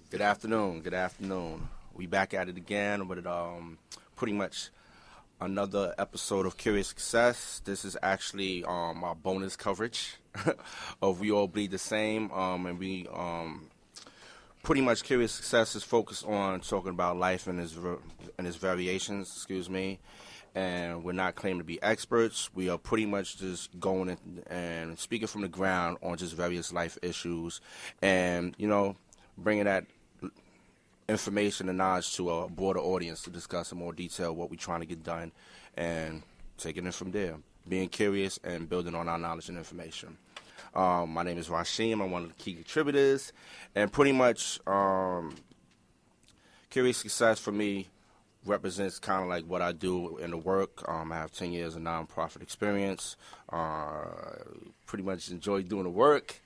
Good afternoon. Good afternoon. We back at it again with pretty much another episode of Curious Success. This is actually our bonus coverage of We All Bleed the Same, and we pretty much Curious Success is focused on talking about life and its variations. Excuse me. And we're not claiming to be experts. We are pretty much just going in and speaking from the ground on just various life issues, and bringing that information and knowledge to a broader audience to discuss in more detail what we're trying to get done and taking it from there, being curious and building on our knowledge and information. My name is Rasheem. I'm one of the key contributors, and pretty much Curious Success for me represents kind of like what I do in the work. I have 10 years of nonprofit experience. Pretty much enjoy doing the work.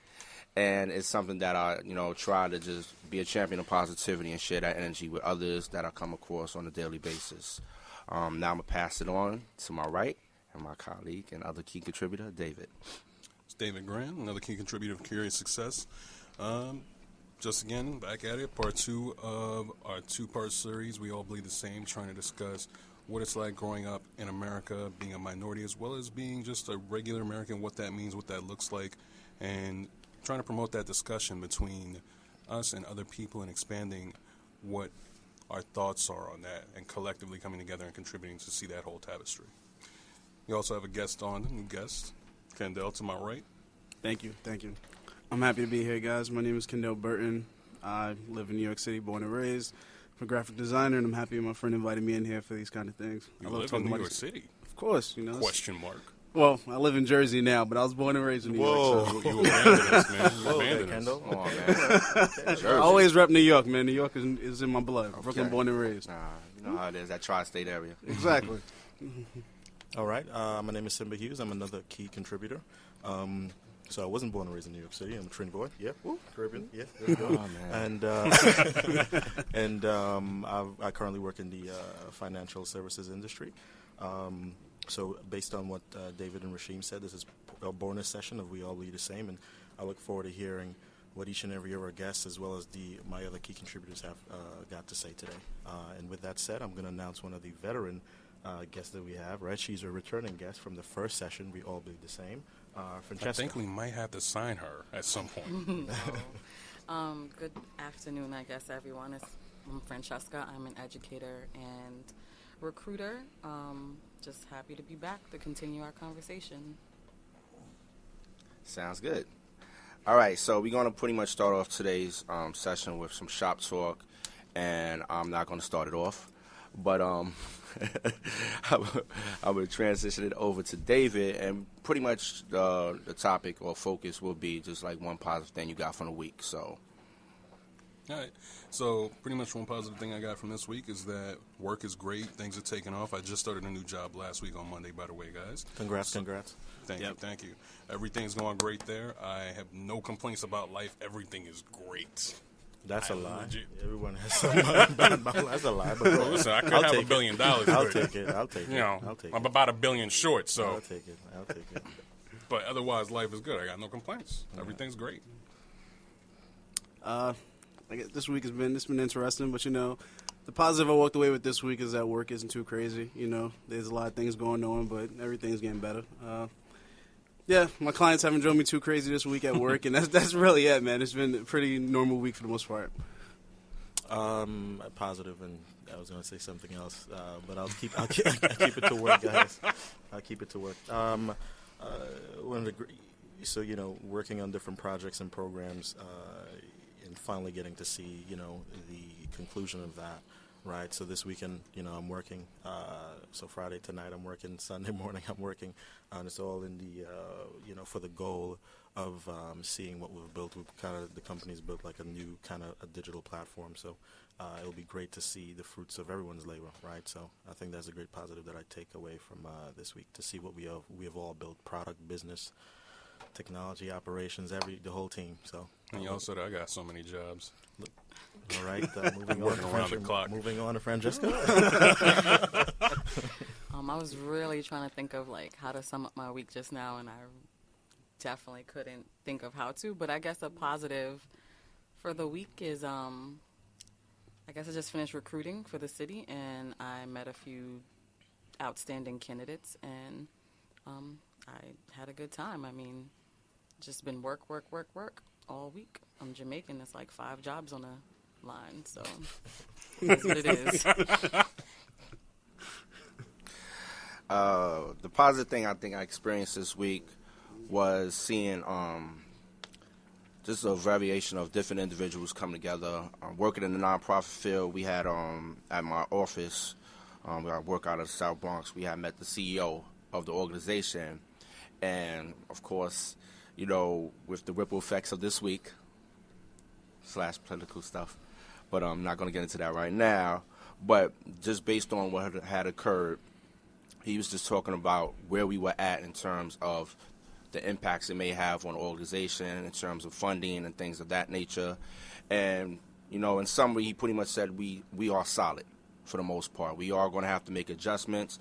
And it's something that I, try to just be a champion of positivity and share that energy with others that I come across on a daily basis. Now I'm going to pass it on to my right and my colleague and other key contributor, David. It's David Grant, another key contributor of Curious Success. Just again, back at it, part 2 of our 2-part series, We All Bleed the Same, trying to discuss what it's like growing up in America, being a minority, as well as being just a regular American, what that means, what that looks like, and trying to promote that discussion between us and other people and expanding what our thoughts are on that and collectively coming together and contributing to see that whole tapestry. We also have a new guest, Kendell to my right. Thank you. I'm happy to be here, guys. My name is Kendell Burton. I live in New York City, born and raised. I'm a graphic designer, and I'm happy my friend invited me in here for these kind of things. You live in New York City? Of course, Question mark. Well, I live in Jersey now, but I was born and raised in New York. So. You abandoned us, man. You abandoned us. Kendall. Come on, man. I always rep New York, man. New York is in my blood. Okay. Brooklyn, born and raised. You know how it is, that tri-state area. Exactly. All right. My name is Simba Hughes. I'm another key contributor. So I wasn't born and raised in New York City. I'm a Trinity boy. Yeah. Woo. Caribbean. Yeah. There we go. And I currently work in the financial services industry. So based on what David and Rasheem said, this is a bonus session of We All Bleed the Same, and I look forward to hearing what each and every of our guests, as well as my other key contributors, have got to say today. And with that said, I'm going to announce one of the veteran guests that we have. Right, she's a returning guest from the first session. We All Bleed the Same. Francesca. I think we might have to sign her at some point. Good afternoon, I guess, everyone. I'm Francesca. I'm an educator and recruiter. Just happy to be back to continue our conversation. Sounds good. All right, so we're going to pretty much start off today's session with some shop talk, and I'm not going to start it off, but I will transition it over to David, and pretty much the topic or focus will be just like one positive thing you got from the week. So. All right. So pretty much one positive thing I got from this week is that work is great. Things are taking off. I just started a new job last week on Monday, by the way, guys. Congrats. Thank you. Everything's going great there. I have no complaints about life. Everything is great. That's a lie. Legit. Everyone has something about that's a lie. But well, listen, I could have $1 billion. I'll take it. I'll take it. I'm about $1 billion short, so. I'll take it. But otherwise, life is good. I got no complaints. Everything's great. I guess this week has been interesting, but the positive I walked away with this week is that work isn't too crazy. There's a lot of things going on, but everything's getting better. Yeah, my clients haven't drove me too crazy this week at work, and that's really it, man. It's been a pretty normal week for the most part. Positive, and I was going to say something else, but I'll keep it to work, guys. I'll keep it to work. Working on different projects and programs, and finally getting to see, the conclusion of that. Right, so this weekend, I'm working. So Friday tonight, I'm working. Sunday morning, I'm working. And it's all in the, for the goal of seeing what we've built. The company's built like a new kind of a digital platform. So it'll be great to see the fruits of everyone's labor. Right, so I think that's a great positive that I take away from this week, to see what we have all built: product, business, technology, operations, the whole team. So. And y'all said I got so many jobs. All right, moving on to Francesca. I was really trying to think of how to sum up my week just now, and I definitely couldn't think of how to. But I guess a positive for the week is I guess I just finished recruiting for the city, and I met a few outstanding candidates, and I had a good time. I mean, just been work all week. I'm Jamaican. It's like 5 jobs on a line, so that's what it is. The positive thing I think I experienced this week was seeing just a variation of different individuals come together. Working in the nonprofit field, we had at my office, where I work out of the South Bronx, we had met the CEO of the organization. And, of course, you know, with the ripple effects of this week, / political stuff, but I'm not going to get into that right now. But just based on what had occurred, he was just talking about where we were at in terms of the impacts it may have on the organization in terms of funding and things of that nature. And, you know, in summary, he pretty much said we are solid for the most part. We are going to have to make adjustments,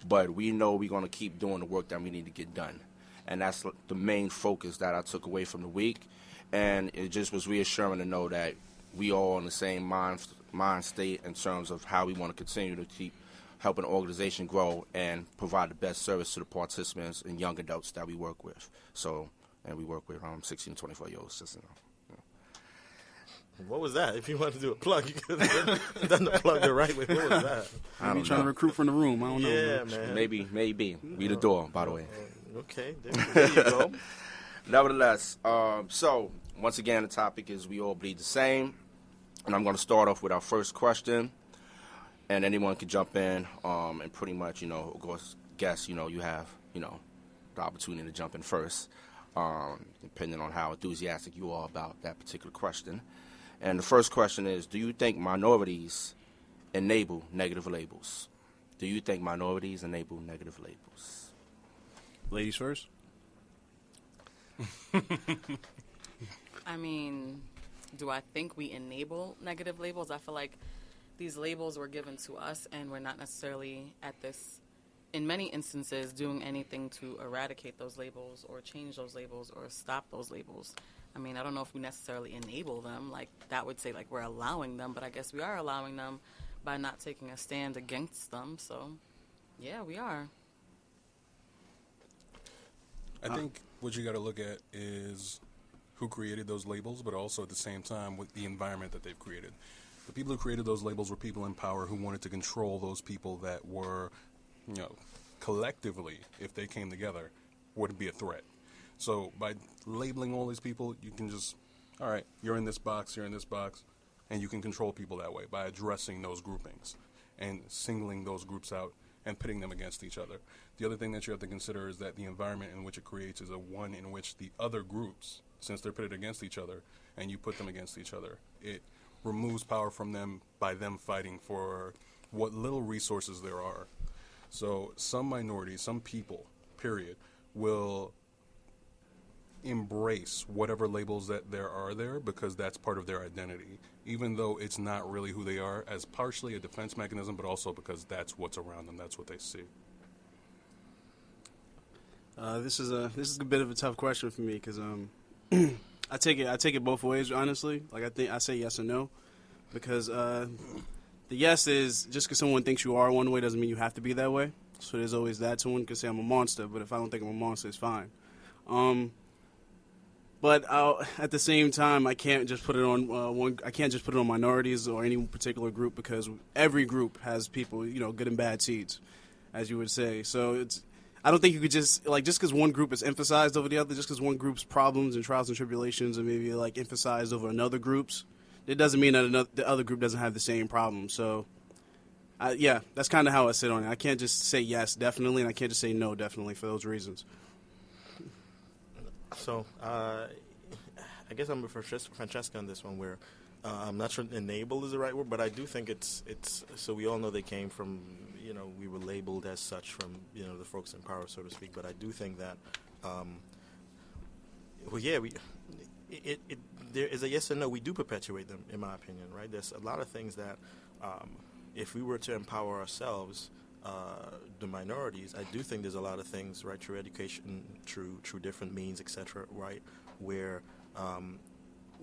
but we know we're going to keep doing the work that we need to get done. And that's the main focus that I took away from the week. And it just was reassuring to know that we all in the same mind state in terms of how we want to continue to keep helping the organization grow and provide the best service to the participants and young adults that we work with. So, and we work with 16 to 24-year-olds, just, you know. What was that? If you wanted to do a plug, you could have done the plug the right way. What was that? I'm trying to recruit from the room. I don't know. Yeah, man. Maybe. We the door, by the way. Okay, there you go. Nevertheless, so once again, the topic is we all bleed the same. And I'm going to start off with our first question. And anyone can jump in and pretty much, you know, of course, guess, you know, you have, you know, the opportunity to jump in first, depending on how enthusiastic you are about that particular question. And the first question is, do you think minorities enable negative labels? Do you think minorities enable negative labels? Ladies first. I mean, do I think we enable negative labels? I feel like these labels were given to us, and we're not necessarily at this, in many instances, doing anything to eradicate those labels or change those labels or stop those labels. I mean, I don't know if we necessarily enable them. Like, that would say, like, we're allowing them, but I guess we are allowing them by not taking a stand against them. So, yeah, we are. I think what you got to look at is who created those labels, but also at the same time with the environment that they've created. The people who created those labels were people in power who wanted to control those people that were, you know, collectively, if they came together, would be a threat. So by labeling all these people, you can just, all right, you're in this box, and you can control people that way by addressing those groupings and singling those groups out and pitting them against each other. The other thing that you have to consider is that the environment in which it creates is a one in which the other groups, since they're pitted against each other, and you put them against each other, it removes power from them by them fighting for what little resources there are. So some minorities, some people, period, will embrace whatever labels that there are there because that's part of their identity, even though it's not really who they are, as partially a defense mechanism, but also because that's what's around them, that's what they see. This is a bit of a tough question for me because I take it both ways, honestly. Like, I say yes or no, because the yes is just because someone thinks you are one way doesn't mean you have to be that way. So there's always that. Someone could say I'm a monster, but if I don't think I'm a monster, it's fine. But at the same time, I can't just put it on one. I can't just put it on minorities or any particular group because every group has people, you know, good and bad seeds, as you would say. So I don't think you could just because one group is emphasized over the other, just because one group's problems and trials and tribulations are maybe like emphasized over another group's, it doesn't mean that the other group doesn't have the same problem. So, yeah, that's kind of how I sit on it. I can't just say yes, definitely, and I can't just say no, definitely, for those reasons. So, I guess I'm with Francesca on this one, where I'm not sure enable is the right word, but I do think it's so we all know they came from, you know, we were labeled as such from, you know, the folks in power, so to speak, but I do think that, there is a yes and no. We do perpetuate them, in my opinion, right? There's a lot of things that, if we were to empower ourselves, the minorities, I do think there's a lot of things, right, through education, through different means, etc., right, where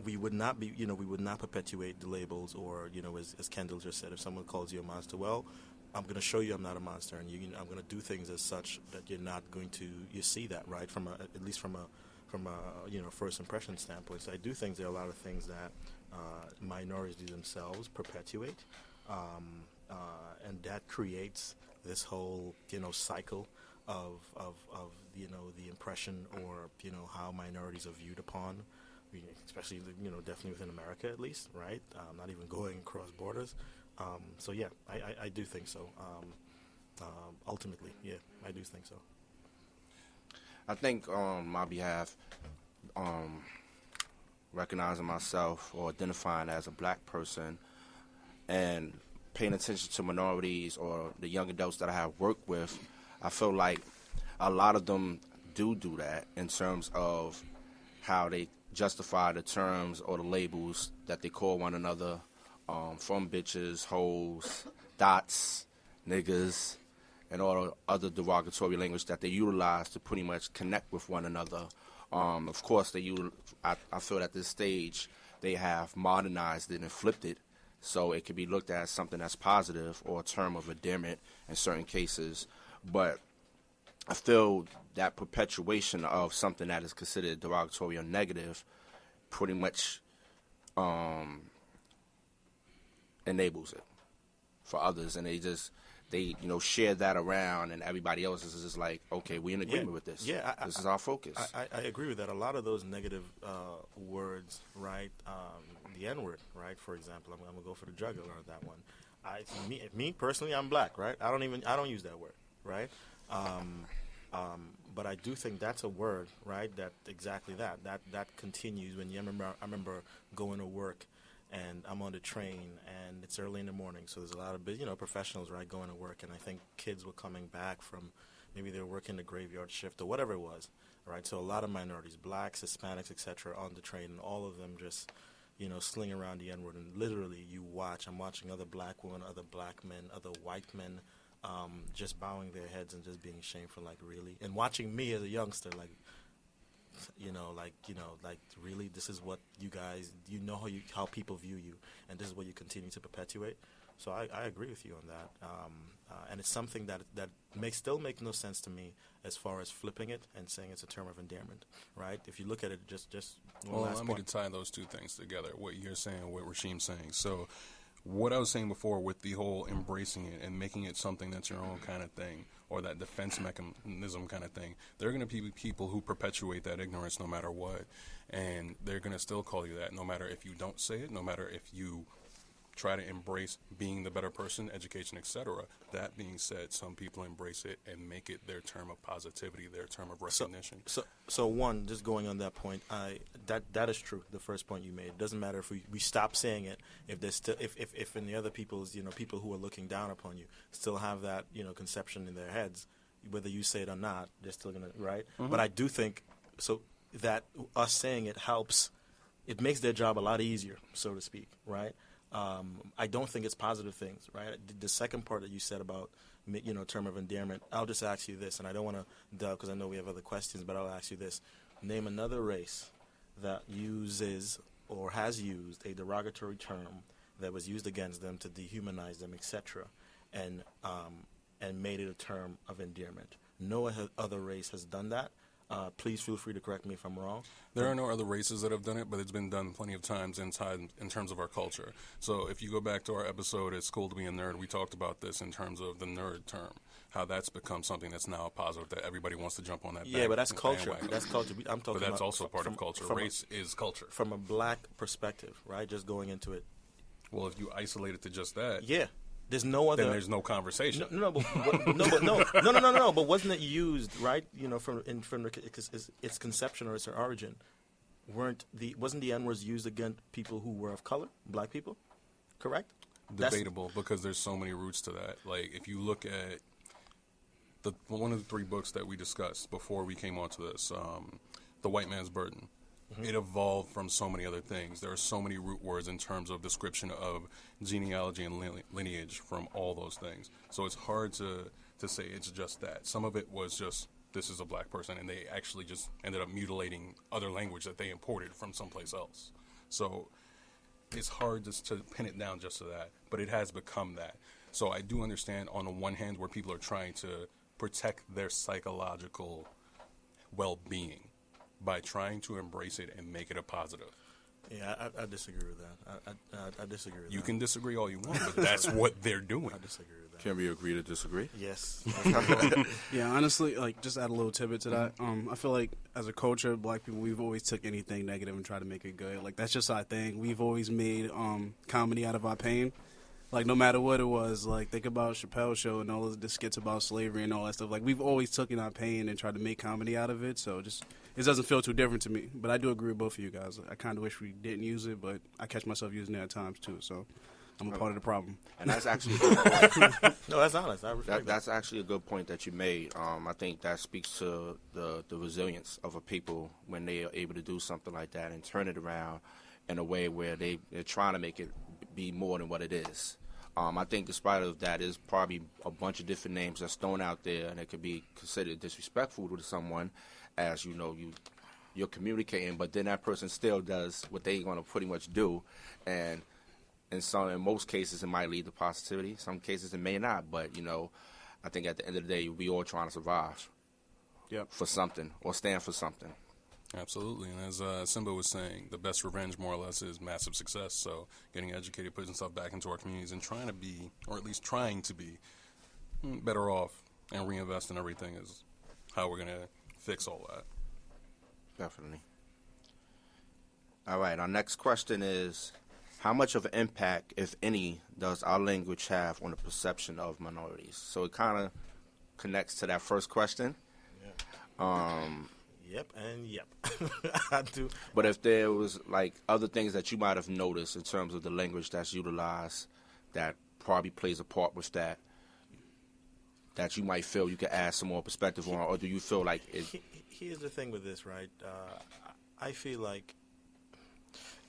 we would not be, we would not perpetuate the labels, or, as Kendell just said, if someone calls you a monster, well, I'm going to show you I'm not a monster, and I'm going to do things as such that you're not going to, you see that, right, at least from a first impression standpoint. So I do think there are a lot of things that minorities themselves perpetuate, and that creates this whole, cycle of the impression, or, how minorities are viewed upon, especially, definitely within America at least, right? Not even going across borders. So yeah, I do think so. Ultimately, yeah, I do think so. I think on my behalf, recognizing myself or identifying as a black person and paying attention to minorities or the young adults that I have worked with, I feel like a lot of them do that in terms of how they justify the terms or the labels that they call one another, from bitches, hoes, dots, niggas, and all the other derogatory language that they utilize to pretty much connect with one another. Of course, I feel at this stage they have modernized it and flipped it so it can be looked at as something that's positive or a term of endearment in certain cases. But I feel that perpetuation of something that is considered derogatory or negative pretty much enables it for others, and they share that around, and everybody else is just like, okay, we're in agreement with this. Yeah, this is our focus. I agree with that. A lot of those negative words, right? The N-word, right? For example, I'm gonna go for the jugular on that one. Me personally, I'm black, right? I don't use that word, right? But I do think that's a word, right? That exactly that continues when I remember going to work, and I'm on the train, and it's early in the morning, so there's a lot of professionals, right, going to work, and I think kids were coming back from, maybe they were working the graveyard shift or whatever it was, right? So a lot of minorities, blacks, Hispanics, etc., on the train, and all of them just, sling around the N-word, and literally I'm watching other black women, other black men, other white men, just bowing their heads and just being shameful, like, really, and watching me as a youngster, like, really, this is what you guys, how people view you, and this is what you continue to perpetuate. So I agree with you on that, and it's something that still make no sense to me as far as flipping it and saying it's a term of endearment, right? If you look at it, just one last let point. me tie those two things together, what you're saying, what Rasheem's saying. So what I was saying before with the whole embracing it and making it something that's your own kind of thing, or that defense mechanism kind of thing, there are going to be people who perpetuate that ignorance no matter what, and they're going to still call you that no matter if you don't say it, no matter if you try to embrace being the better person, education, etc. That being said, some people embrace it and make it their term of positivity, their term of recognition. So one, just going on that point, that is true. The first point you made, it doesn't matter if we stop saying it, if there's still, if in the other people's, people who are looking down upon you still have that, conception in their heads, whether you say it or not, they're still gonna, right? Mm-hmm. But I do think so that us saying it helps. It makes their job a lot easier, so to speak, right? I don't think it's positive things, right? The second part that you said about, term of endearment, I'll just ask you this, and I don't want to delve because I know we have other questions, but I'll ask you this. Name another race that uses or has used a derogatory term that was used against them to dehumanize them, etc., and made it a term of endearment. No other race has done that. Please feel free to correct me if I'm wrong. There are no other races that have done it, but it's been done plenty of times in terms of our culture. So if you go back to our episode, It's Cool to Be a Nerd, we talked about this in terms of the nerd term, how that's become something that's now positive, that everybody wants to jump on that. Yeah, but that's culture. That's culture. I'm talking but that's about also part of culture. Race is culture. From a black perspective, right? Just going into it. Well, if you isolate it to just that. Yeah. There's no other. Then there's no conversation. No. But wasn't it used, right? From its conception or its origin, wasn't the N-words used against people who were of color, black people? Correct. Debatable, because there's so many roots to that. Like if you look at one of the three books that we discussed before we came onto this, The White Man's Burden. Mm-hmm. It evolved from so many other things. There are so many root words in terms of description of genealogy and lineage from all those things. So it's hard to say it's just that. Some of it was just, this is a black person, and they actually just ended up mutilating other language that they imported from someplace else. So it's hard just to pin it down just to that, but it has become that. So I do understand on the one hand where people are trying to protect their psychological well-being by trying to embrace it and make it a positive. Yeah, I disagree with that. I disagree with that. You can disagree all you want, but that's what they're doing. I disagree with that. Can we agree to disagree? Yes. Yeah, honestly, like, just add a little tidbit to that. I feel like as a culture, black people, we've always took anything negative and tried to make it good. Like, that's just our thing. We've always made comedy out of our pain. Like, no matter what it was, like, think about Chappelle's show and all of the skits about slavery and all that stuff. Like, we've always taken our pain and tried to make comedy out of it. So just, it doesn't feel too different to me. But I do agree with both of you guys. I kind of wish we didn't use it, but I catch myself using it at times too. So I'm a part of the problem. And that's actually a good point. No, that's honest. I respect that. That's actually a good point that you made. I think that speaks to the resilience of a people when they are able to do something like that and turn it around in a way where they're trying to make it be more than what it is. I think despite of that, there's probably a bunch of different names that's thrown out there, and it could be considered disrespectful to someone, as you know you're communicating, but then that person still does what they're going to pretty much do, and in most cases it might lead to positivity. Some cases it may not, but I think at the end of the day we all trying to survive. Yep. For something or stand for something. Absolutely, and as Simba was saying, the best revenge, more or less, is massive success. So getting educated, putting stuff back into our communities, and trying to be, or at least trying to be, better off and reinvest in everything is how we're going to fix all that. Definitely. All right, our next question is, how much of an impact, if any, does our language have on the perception of minorities? So it kind of connects to that first question. Yeah. Yep, and yep. I do. But if there was, like, other things that you might have noticed in terms of the language that's utilized that probably plays a part with that you might feel you could add some more perspective on, or do you feel like it... Here's the thing with this, right? I feel like,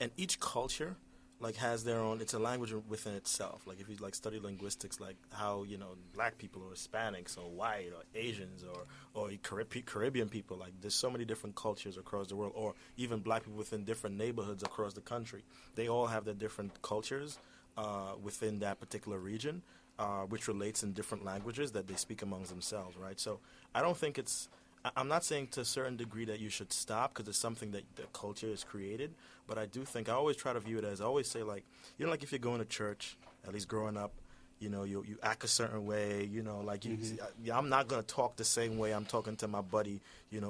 and each culture, like, has their own, it's a language within itself. Like, if you, like, study linguistics, like how, black people or Hispanics or white or Asians or Caribbean people, like, there's so many different cultures across the world, or even black people within different neighborhoods across the country. They all have their different cultures within that particular region, which relates in different languages that they speak amongst themselves, right? So I don't think I'm not saying to a certain degree that you should stop because it's something that the culture is created, but I do think I always try to view it as, I always say, like, like if you're going to church, at least growing up, you act a certain way, like I'm not going to talk the same way I'm talking to my buddy,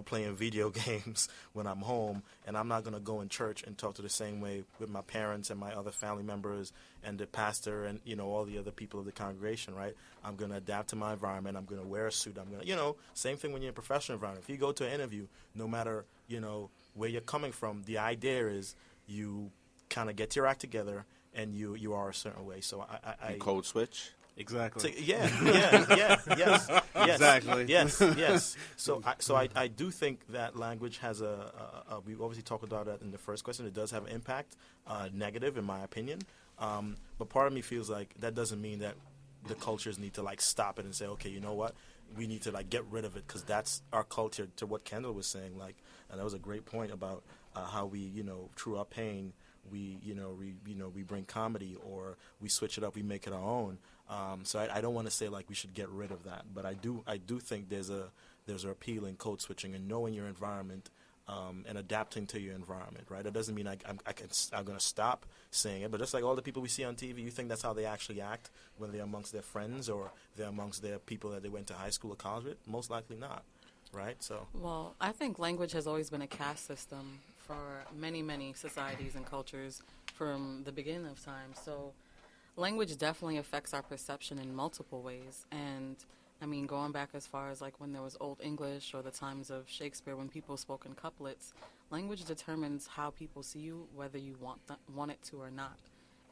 playing video games when I'm home, and I'm not going to go in church and talk to the same way with my parents and my other family members and the pastor and, all the other people of the congregation, right? I'm going to adapt to my environment. I'm going to wear a suit. I'm going to, same thing when you're in a professional environment. If you go to an interview, no matter, where you're coming from, the idea is you kind of get your act together and you are a certain way. So I code switch? Exactly. Yes. Exactly. Yes. So I do think that language has we obviously talked about that in the first question. It does have an impact, negative in my opinion. But part of me feels like that doesn't mean that the cultures need to, like, stop it and say, okay, you know what? We need to, like, get rid of it because that's our culture. To what Kendall was saying, like, and that was a great point about how we, through our pain, we bring comedy, or we switch it up, we make it our own. So I don't want to say, like, we should get rid of that, but I do think there's an appeal in code switching and knowing your environment and adapting to your environment, right? That doesn't mean I'm going to stop saying it, but just like all the people we see on TV, you think that's how they actually act when they're amongst their friends or they're amongst their people that they went to high school or college with? Most likely not, right? So. Well, I think language has always been a caste system for many, many societies and cultures from the beginning of time. So language definitely affects our perception in multiple ways. And, I mean, going back as far as, like, when there was Old English or the times of Shakespeare when people spoke in couplets, language determines how people see you, whether you want it to or not.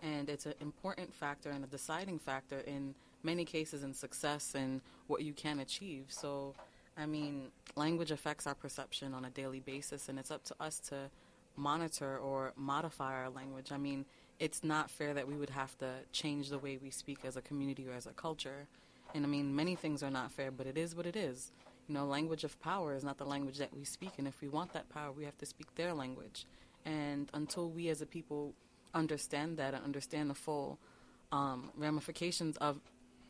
And it's an important factor and a deciding factor in many cases in success and what you can achieve. So, I mean, language affects our perception on a daily basis, and it's up to us to monitor or modify our language. I mean, it's not fair that we would have to change the way we speak as a community or as a culture. And, I mean, many things are not fair, but it is what it is. Language of power is not the language that we speak, and if we want that power, we have to speak their language. And until we as a people understand that and understand the full ramifications of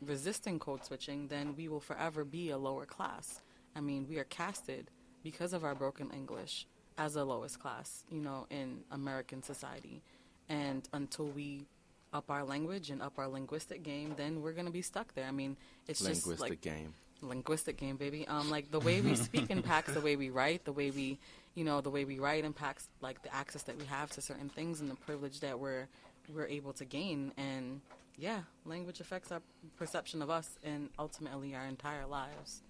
resisting code switching, then we will forever be a lower class. I mean, we are casted because of our broken English as a lowest class, in American society. And until we up our language and up our linguistic game, then we're going to be stuck there. I mean, it's Linguistic game. Linguistic game, baby. Like the way we speak impacts the way we write, the way we write impacts like the access that we have to certain things and the privilege that we're able to gain. And yeah, language affects our perception of us and ultimately our entire lives.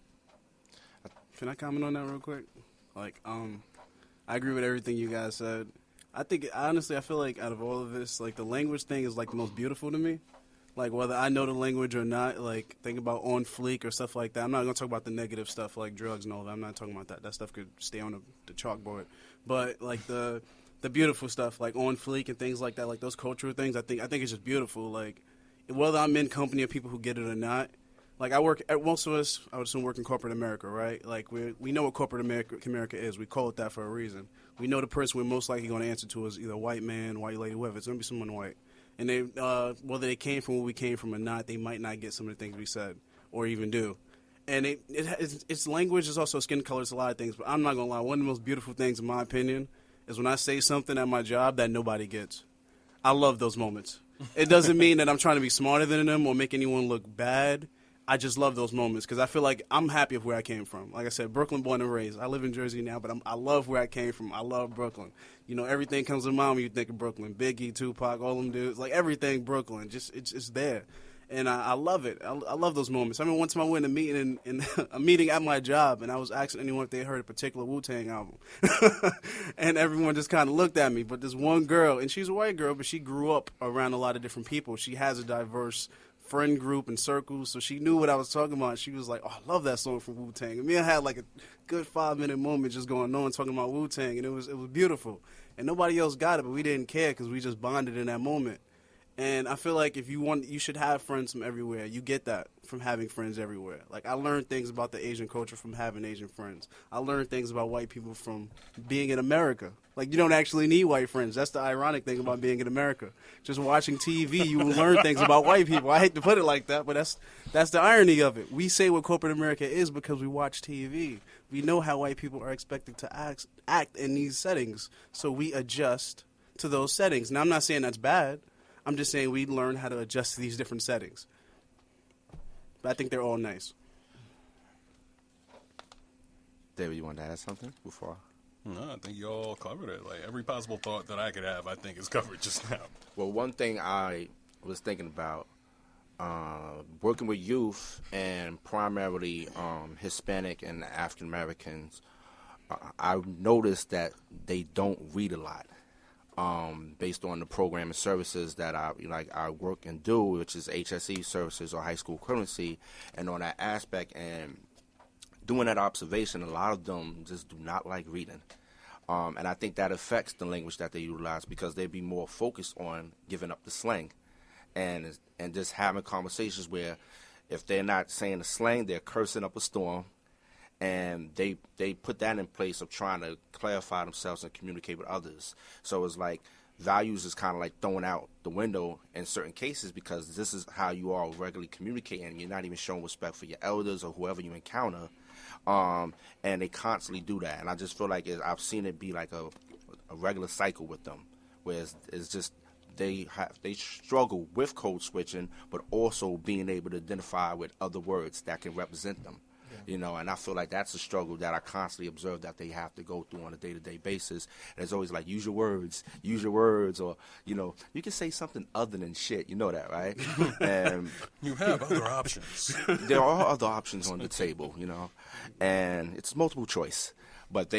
Can I comment on that real quick? Like, I agree with everything you guys said. I feel like out of all of this, like the language thing is like the most beautiful to me. Like whether I know the language or not, like think about on fleek or stuff like that. I'm not going to talk about the negative stuff like drugs and all that. I'm not talking about that. That stuff could stay on the chalkboard. But like the beautiful stuff like on fleek and things like that, like those cultural things, I think it's just beautiful. Like whether I'm in company of people who get it or not. Like most of us, I would assume, work in corporate America, right? Like we know what corporate America is. We call it that for a reason. We know the person we're most likely going to answer to is either a white man, white lady, whoever. It's going to be someone white. And they, whether they came from where we came from or not, they might not get some of the things we said or even do. And its language is also skin color. It's a lot of things. But I'm not going to lie. One of the most beautiful things, in my opinion, is when I say something at my job that nobody gets. I love those moments. It doesn't mean that I'm trying to be smarter than them or make anyone look bad. I just love those moments because I feel like I'm happy of where I came from. Like I said, Brooklyn born and raised. I live in Jersey now, but I love where I came from. I love Brooklyn. Everything comes to mind when you think of Brooklyn. Biggie, Tupac, all them dudes. Like everything Brooklyn. Just it's there. And I love it. I love those moments. I mean, one time I went to a meeting, in a meeting at my job, and I was asking anyone if they heard a particular Wu-Tang album. And everyone just kind of looked at me. But this one girl, and she's a white girl, but she grew up around a lot of different people. She has a diverse friend group and circles, so she knew what I was talking about. She was like, "Oh, I love that song from Wu-Tang." And me, I had like a good 5-minute moment just going on talking about Wu-Tang, and it was beautiful. And nobody else got it, but we didn't care because we just bonded in that moment. And I feel like if you want, you should have friends from everywhere. You get that from having friends everywhere. Like I learned things about the Asian culture from having Asian friends. I learned things about white people from being in America. Like you don't actually need white friends. That's the ironic thing about being in America. Just watching TV, you will learn things about white people. I hate to put it like that, but that's the irony of it. We say what corporate America is because we watch TV. We know how white people are expected to act in these settings, so we adjust to those settings. Now I'm not saying that's bad. I'm just saying we learn how to adjust to these different settings. But I think they're all nice. David, you want to add something before? No, I think you all covered it. Like every possible thought that I could have, I think is covered just now. Well, one thing I was thinking about, working with youth and primarily Hispanic and African Americans, I noticed that they don't read a lot. Based on the program and services that I work and do, which is HSE services or high school equivalency, and on that aspect and doing that observation, a lot of them just do not like reading. And I think that affects the language that they utilize because they be more focused on giving up the slang and just having conversations where if they're not saying the slang, they're cursing up a storm. And they put that in place of trying to clarify themselves and communicate with others. So it's like values is kind of like thrown out the window in certain cases because this is how you all regularly communicate and you're not even showing respect for your elders or whoever you encounter. And they constantly do that. And I just feel like I've seen it be like a regular cycle with them where it's just they struggle with code switching but also being able to identify with other words that can represent them. And I feel like that's a struggle that I constantly observe that they have to go through on a day-to-day basis. And it's always like, use your words, or, you can say something other than shit. You know that, right? And you have other options. There are other options on the table, and it's multiple choice. But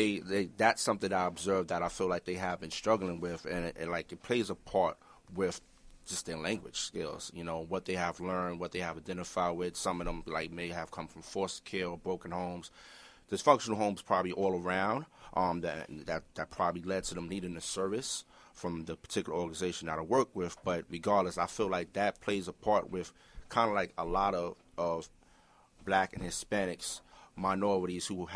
that's something that I observed that I feel like they have been struggling with, and it plays a part with just their language skills, what they have learned, what they have identified with. Some of them may have come from foster care or broken homes. Dysfunctional homes probably all around, that probably led to them needing a service from the particular organization that I work with. But regardless, I feel like that plays a part with kind of like a lot of black and Hispanics, minorities who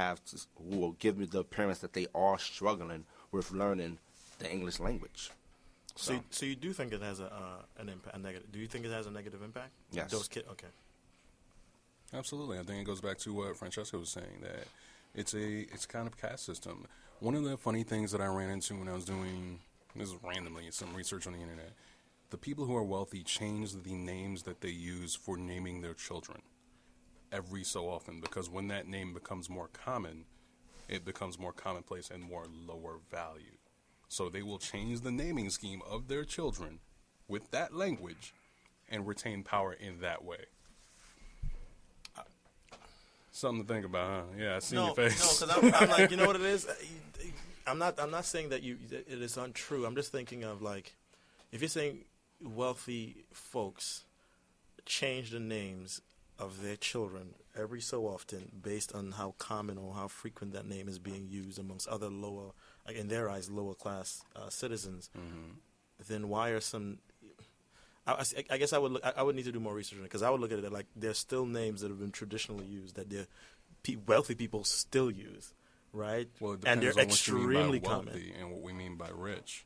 will give me the appearance that they are struggling with learning the English language. So you do think it has an impact, a negative? Do you think it has a negative impact? Yes. Those kids, okay. Absolutely. I think it goes back to what Francesca was saying, that it's kind of caste system. One of the funny things that I ran into when I was doing, this is randomly, some research on the internet, the people who are wealthy change the names that they use for naming their children every so often, because when that name becomes more common, it becomes more commonplace and more lower value. So they will change the naming scheme of their children with that language and retain power in that way. Something to think about, huh? Yeah, I see your face. No, because I'm like, you know what it is? I'm not saying that it is untrue. I'm just thinking of, like, if you're saying wealthy folks change the names of their children every so often based on how common or how frequent that name is being used amongst other lower, like in their eyes, lower class citizens, then why are some? I guess I would need to do more research on it, because I would look at it like there's still names that have been traditionally used that wealthy people still use, right? Well, it and depends they're on what you mean by extremely wealthy common. and what we mean by rich.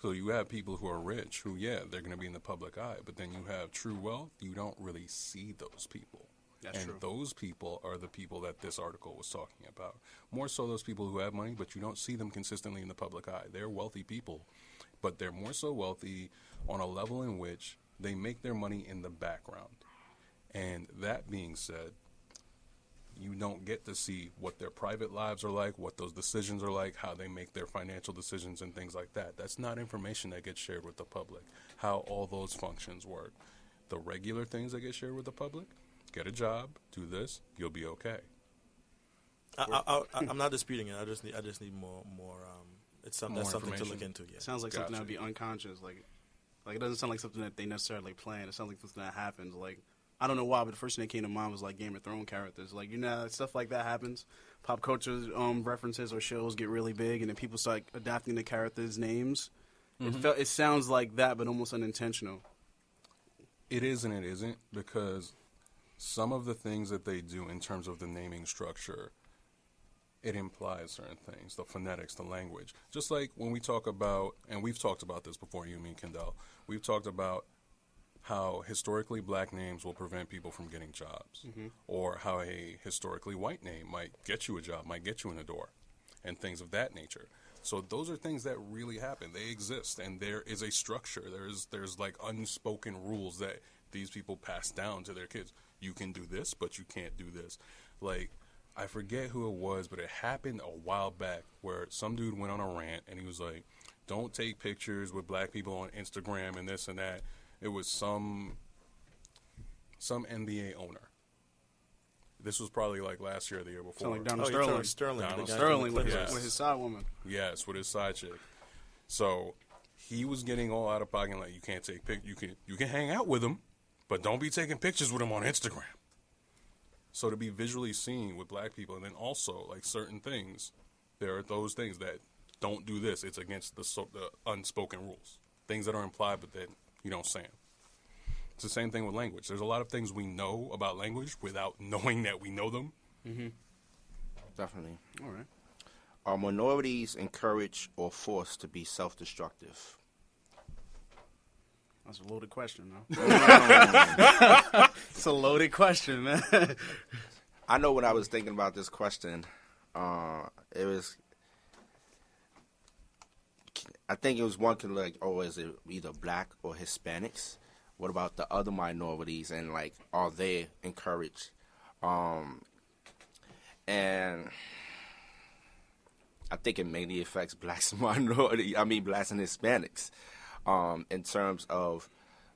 So you have people who are rich who, yeah, they're going to be in the public eye, but then you have true wealth. You don't really see those people. That's true. Those people are the people that this article was talking about. More so those people who have money, but you don't see them consistently in the public eye. They're wealthy people, but they're more so wealthy on a level in which they make their money in the background. And that being said, you don't get to see what their private lives are like, what those decisions are like, how they make their financial decisions and things like that. That's not information that gets shared with the public, how all those functions work. The regular things that get shared with the public, get a job, do this, you'll be okay. I'm not disputing it. I just need more. It's something More that's something to information. look into. Yeah. It sounds like something that Gotcha. would be unconscious. Like it doesn't sound like something that they necessarily plan. It sounds like something that happens. Like, I don't know why, but the first thing that came to mind was like Game of Thrones characters. Like, you know, stuff like that happens. Pop culture references or shows get really big, and then people start adapting the characters' names. It sounds like that, but almost unintentional. It is and it isn't, because some of the things that they do in terms of the naming structure, it implies certain things, the phonetics, the language. Just like when we talk about, and we've talked about this before, you and me, Kendell, we've talked about how historically black names will prevent people from getting jobs, or how a historically white name might get you a job, might get you in the door, and things of that nature. So those are things that really happen. They exist, and there is a structure. There's like unspoken rules that these people pass down to their kids. You can do this, but you can't do this. Like, I forget who it was, but it happened a while back where some dude went on a rant, and he was like, don't take pictures with black people on Instagram and this and that. It was some NBA owner. This was probably like last year or the year before. Sound like Donald You're talking Sterling. Sterling. Sterling with Yes. his side woman. Yes, with his side chick. So he was getting all out of pocket, like, you can't take pic. You can hang out with him, but don't be taking pictures with him on Instagram. So to be visually seen with black people, and then also like certain things, there are those things that don't do this. It's against the unspoken rules. Things that are implied, but then you don't say them. It's the same thing with language. There's a lot of things we know about language without knowing that we know them. Definitely. All right. Are minorities encouraged or forced to be self-destructive? That's a loaded question, though. It's a loaded question, man. I know when I was thinking about this question, it was, I think it was one could like, oh, is it either black or Hispanics? What about the other minorities, and like, are they encouraged? And I think it mainly affects blacks and blacks and Hispanics, in terms of,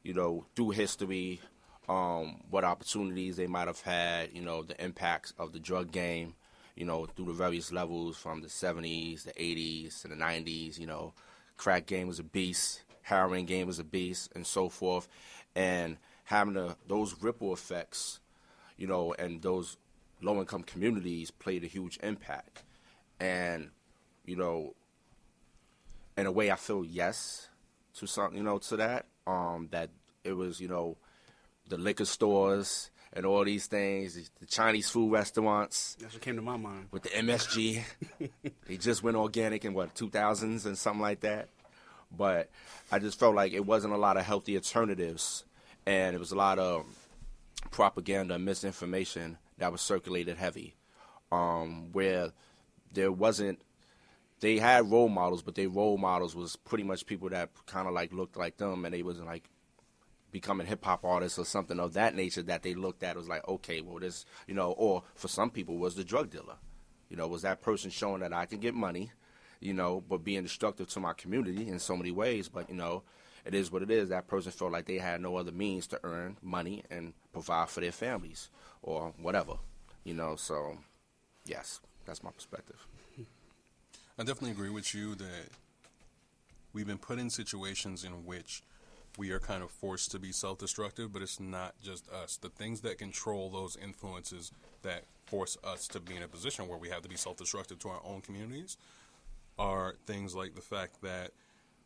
through history, what opportunities they might have had, the impacts of the drug game, through the various levels from the 70s, the 80s, to the 90s, crack game was a beast, heroin game was a beast, and so forth. And having those ripple effects, and those low-income communities played a huge impact. And, in a way I feel yes to something, to that, that it was, the liquor stores and all these things, the Chinese food restaurants. That's what came to my mind. With the MSG. They just went organic in, 2000s and something like that. But I just felt like it wasn't a lot of healthy alternatives, and it was a lot of propaganda and misinformation that was circulated heavy, where there wasn't. They had role models, but their role models was pretty much people that kind of like looked like them, and they wasn't like becoming hip hop artists or something of that nature that they looked at. It was like, okay, well, this, or for some people was the drug dealer. Was that person showing that I can get money, but being destructive to my community in so many ways. But, it is what it is. That person felt like they had no other means to earn money and provide for their families or whatever, So, yes, that's my perspective. I definitely agree with you that we've been put in situations in which we are kind of forced to be self-destructive, but it's not just us. The things that control those influences that force us to be in a position where we have to be self-destructive to our own communities are things like the fact that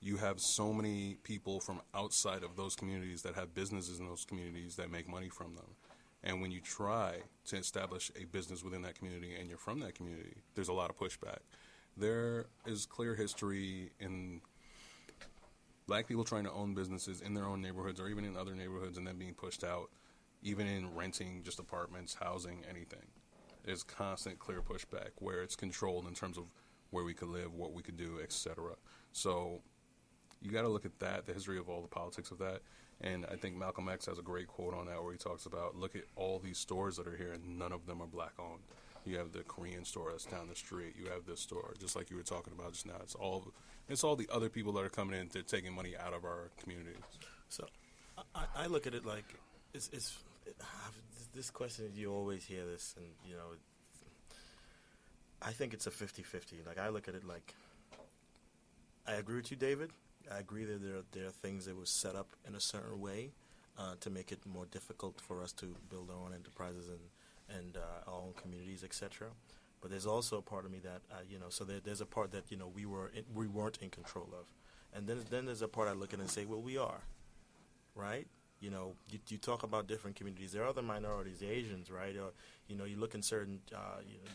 you have so many people from outside of those communities that have businesses in those communities that make money from them. And when you try to establish a business within that community and you're from that community, there's a lot of pushback. There is clear history in black people trying to own businesses in their own neighborhoods or even in other neighborhoods and then being pushed out, even in renting just apartments, housing, anything. There's constant clear pushback where it's controlled in terms of where we could live, what we could do, etc. So you got to look at that, the history of all the politics of that. And I think Malcolm X has a great quote on that where he talks about, look at all these stores that are here and none of them are black owned. You have the Korean store that's down the street. You have this store, just like you were talking about just now. It's all the other people that are coming in. They're taking money out of our communities. So, I look at it like this question. You always hear this, and I think it's a 50-50. Like I look at it like I agree with you, David. I agree that there are things that were set up in a certain way to make it more difficult for us to build our own enterprises and our own communities, etc. But there's also a part of me that so there's a part that we weren't in control of, and then there's a part I look at and say, well, we are, right? You talk about different communities. There are other minorities, the Asians, right? Or you look in certain,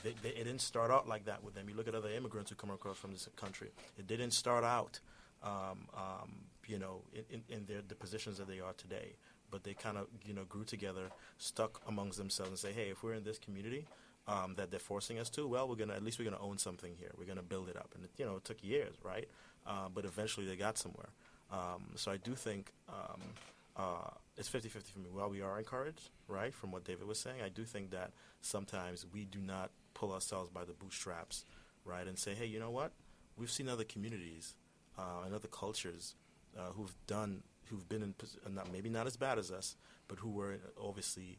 it didn't start out like that with them. You look at other immigrants who come across from this country. It didn't start out, in the positions that they are today. But they kind of, grew together, stuck amongst themselves, and say, hey, if we're in this community that they're forcing us to, well, we're gonna own something here. We're gonna build it up, and it took years, right? But eventually they got somewhere. So I do think it's 50-50 for me. While we are encouraged, right, from what David was saying, I do think that sometimes we do not pull ourselves by the bootstraps, right, and say, hey, you know what? We've seen other communities and other cultures who've been in, maybe not as bad as us, but who were obviously,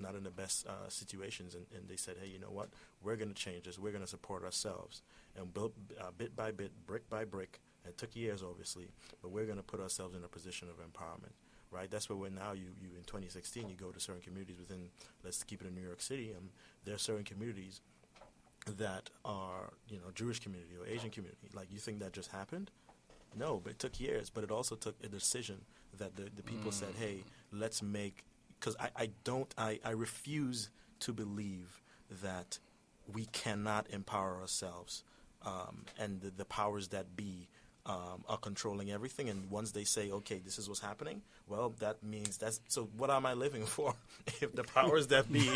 not in the best situations. And they said, hey, you know what? We're going to change this. We're going to support ourselves. And build bit by bit, brick by brick. It took years, obviously, but we're going to put ourselves in a position of empowerment, right? That's where we're now. You in 2016, you go to certain communities within, let's keep it in New York City, and there are certain communities that are, Jewish community or Asian community. Like, you think that just happened? No, but it took years. But it also took a decision that the people said, hey, let's make, because I refuse to believe that we cannot empower ourselves and the powers that be are controlling everything. And once they say, okay, this is what's happening, well, that means so what am I living for? If the powers that be,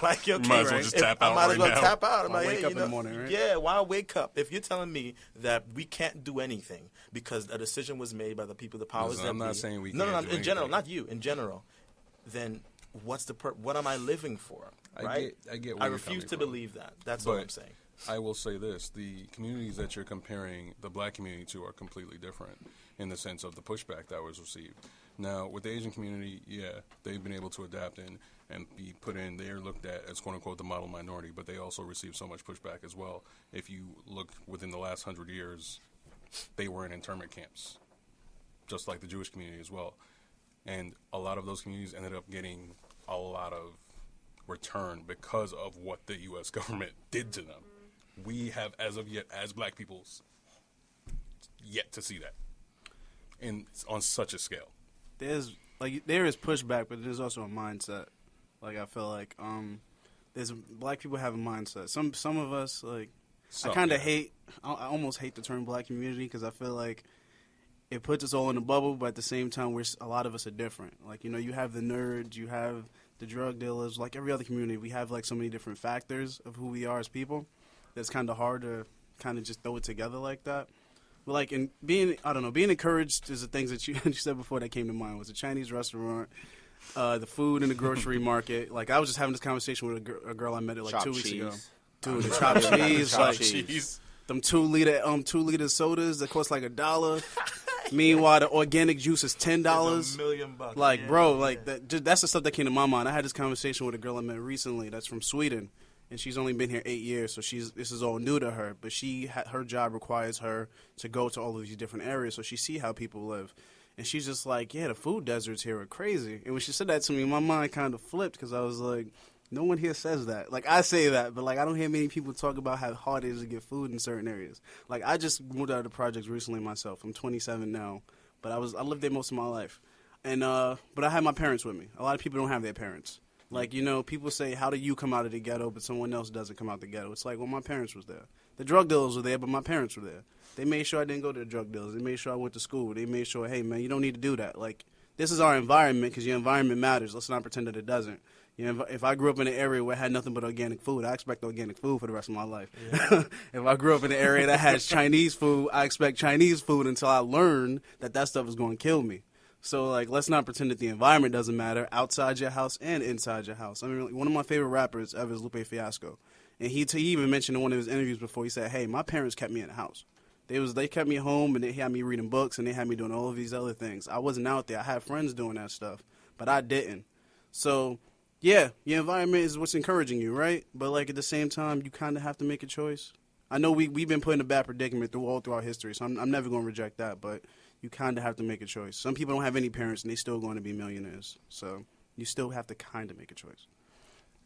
like, okay, might as well just tap out. I might as well now. tap out. Why wake up in the morning, right? Yeah, why wake up? If you're telling me that we can't do anything because a decision was made by the people, the powers that I'm be. not saying we no, can't no, do in general, anything. not you, in general, then what's what am I living for? Right? I get where I you're refuse coming to from. believe that. That's all I'm saying. I will say this. The communities that you're comparing the black community to are completely different in the sense of the pushback that was received. Now, with the Asian community, yeah, they've been able to adapt and be put in. They're looked at as, quote-unquote, the model minority, but they also receive so much pushback as well. If you look within the last 100 years, they were in internment camps, just like the Jewish community as well. And a lot of those communities ended up getting a lot of return because of what the U.S. government did to them. We have, as of yet, as black peoples, yet to see that on such a scale. There is pushback, but there's also a mindset. Like, I feel like black people have a mindset. Some of us, like, I kind of I almost hate the term black community because I feel like it puts us all in a bubble, but at the same time, a lot of us are different. Like, you know, you have the nerds, you have the drug dealers, like every other community, we have like so many different factors of who we are as people. That's kind of hard to kind of just throw it together like that. But like being encouraged is the things that you said before that came to mind. Was a Chinese restaurant, the food in the grocery market. Like I was just having this conversation with a girl I met like Chopped 2 weeks cheese. ago. Dude, the chopped cheese, Chopped like cheese. them 2 liter sodas that cost like $1. Meanwhile, the organic juice is $10. $1 million. Like, Yeah, bro, yeah. like that's the stuff that came to my mind. I had this conversation with a girl I met recently that's from Sweden, and she's only been here 8 years, so this is all new to her. But her job requires her to go to all of these different areas, so she see how people live. And she's just like, yeah, the food deserts here are crazy. And when she said that to me, my mind kind of flipped because I was like, no one here says that. Like, I say that, but, like, I don't hear many people talk about how hard it is to get food in certain areas. Like, I just moved out of the projects recently myself. I'm 27 now, but I lived there most of my life. And, but I had my parents with me. A lot of people don't have their parents. Like, you know, people say, how do you come out of the ghetto, but someone else doesn't come out the ghetto? It's like, well, my parents was there. The drug dealers were there, but my parents were there. They made sure I didn't go to the drug dealers. They made sure I went to school. They made sure, hey, man, you don't need to do that. Like, this is our environment because your environment matters. Let's not pretend that it doesn't. You know, if I grew up in an area where I had nothing but organic food, I expect organic food for the rest of my life. Yeah. If I grew up in an area that has Chinese food, I expect Chinese food until I learn that stuff is going to kill me. So, like, let's not pretend that the environment doesn't matter outside your house and inside your house. I mean, like, one of my favorite rappers ever is Lupe Fiasco. And he even mentioned in one of his interviews before, he said, hey, my parents kept me in the house. They kept me home, and they had me reading books, and they had me doing all of these other things. I wasn't out there. I had friends doing that stuff, but I didn't. So, yeah, your environment is what's encouraging you, right? But, like, at the same time, you kind of have to make a choice. I know we've been put in a bad predicament all through our history, so I'm never going to reject that, but you kind of have to make a choice. Some people don't have any parents, and they still going to be millionaires. So you still have to kind of make a choice.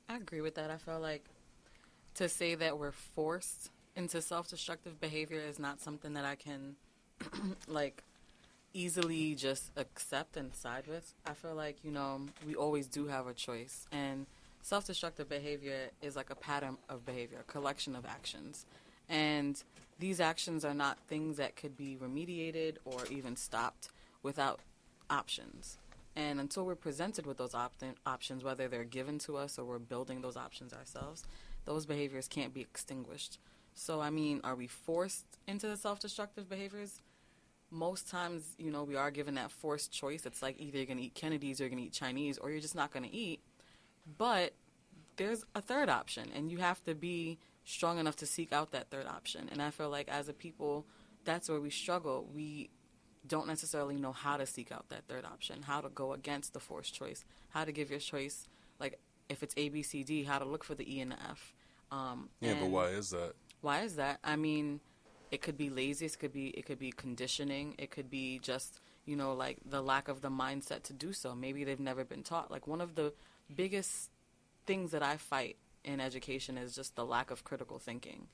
I agree with that. I feel like to say that we're forced into self-destructive behavior is not something that I can, like, easily just accept and side with. I feel like, you know, we always do have a choice. And self-destructive behavior is like a pattern of behavior, a collection of actions. And these actions are not things that could be remediated or even stopped without options. And until we're presented with those options, whether they're given to us or we're building those options ourselves, those behaviors can't be extinguished. So, I mean, are we forced into the self-destructive behaviors? Most times, you know, we are given that forced choice. It's like either you're going to eat Kennedy's or you're going to eat Chinese or you're just not going to eat. But there's a third option, and you have to be strong enough to seek out that third option. And I feel like as a people, that's where we struggle. We don't necessarily know how to seek out that third option, how to go against the forced choice, how to give your choice, like if it's A, B, C, D, how to look for the E and the F. But why is that? Why is that? I mean, it could be lazy, it could be conditioning, it could be just, you know, like the lack of the mindset to do so. Maybe they've never been taught. Like one of the biggest things that I fight in education is just the lack of critical thinking.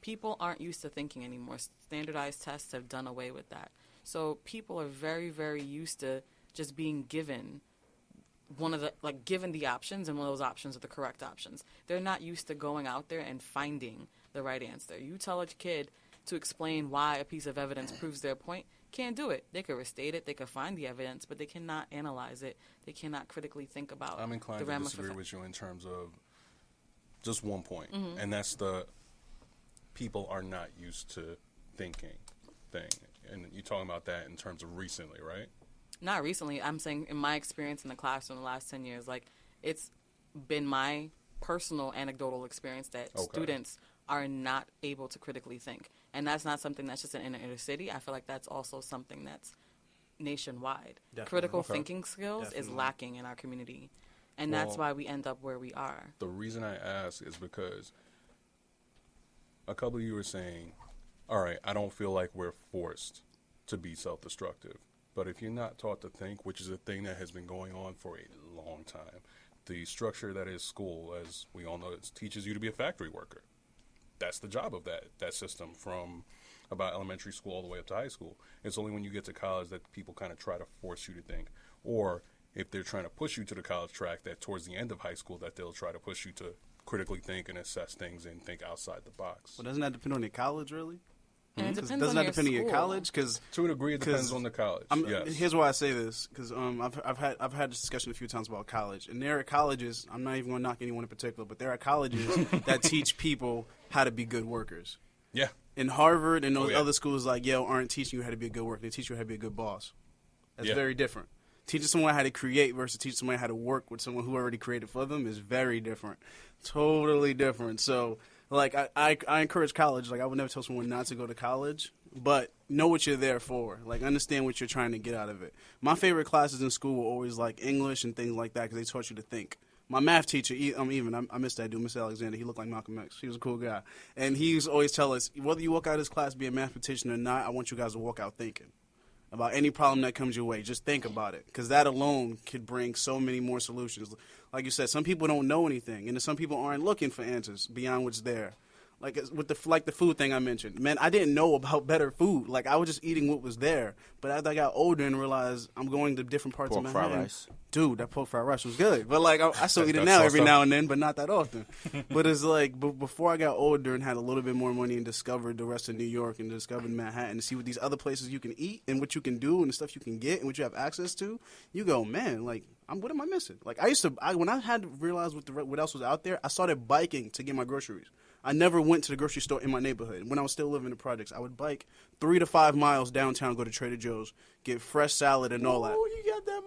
People aren't used to thinking anymore. Standardized tests have done away with that. So people are very, very used to just being given given the options, and one of those options are the correct options. They're not used to going out there and finding the right answer. You tell a kid to explain why a piece of evidence proves their point, can't do it. They could restate it, they could find the evidence, but they cannot analyze it. They cannot critically think about I'm inclined the to disagree with you in terms of just one point, and that's the people are not used to thinking thing. And you're talking about that in terms of recently, right? Not recently. I'm saying in my experience in the classroom the last 10 years, like it's been my personal anecdotal experience that students are not able to critically think. And that's not something that's just in the inner city. I feel like that's also something that's nationwide. Definitely. Critical thinking skills is lacking in our community. And that's why we end up where we are. The reason I ask is because a couple of you were saying, all right, I don't feel like we're forced to be self-destructive. But if you're not taught to think, which is a thing that has been going on for a long time, the structure that is school, as we all know, it teaches you to be a factory worker. That's the job of that system from about elementary school all the way up to high school. It's only when you get to college that people kind of try to force you to think. Or if they're trying to push you to the college track, that towards the end of high school that they'll try to push you to critically think and assess things and think outside the box. Well, doesn't that depend on your college, really? And it depends Doesn't on that depend on your school. college? Because To a degree, it depends on the college. Yes. Here's why I say this, because I've had this discussion a few times about college, and there are colleges. I'm not even going to knock anyone in particular, but there are colleges that teach people how to be good workers. Yeah. In Harvard and those yeah. other schools like Yale aren't teaching you how to be a good worker. They teach you how to be a good boss. That's Yeah. very different. Teaching someone how to create versus teaching someone how to work with someone who already created for them is very different. Totally different. So, like, I encourage college. Like, I would never tell someone not to go to college, but know what you're there for. Like, understand what you're trying to get out of it. My favorite classes in school were always, like, English and things like that because they taught you to think. My math teacher, I miss that dude, Mr. Alexander. He looked like Malcolm X. He was a cool guy. And he used to always tell us, whether you walk out of this class being a mathematician or not, I want you guys to walk out thinking about any problem that comes your way. Just think about it, because that alone could bring so many more solutions. Like you said, some people don't know anything, and some people aren't looking for answers beyond what's there. Like with the food thing I mentioned, man, I didn't know about better food. Like I was just eating what was there. But as I got older and realized I'm going to different parts Pork of fried Manhattan, rice. dude, that pork fried rice was good. But like I still eat it That now sauce every up? now and then, but not that often. But it's like before I got older and had a little bit more money and discovered the rest of New York and discovered Manhattan and see what these other places you can eat and what you can do and the stuff you can get and what you have access to, you go, man, like what am I missing? Like when I had to realize what else was out there, I started biking to get my groceries. I never went to the grocery store in my neighborhood. When I was still living in the projects, I would bike 3 to 5 miles downtown, go to Trader Joe's, get fresh salad and all that. Oh, you got that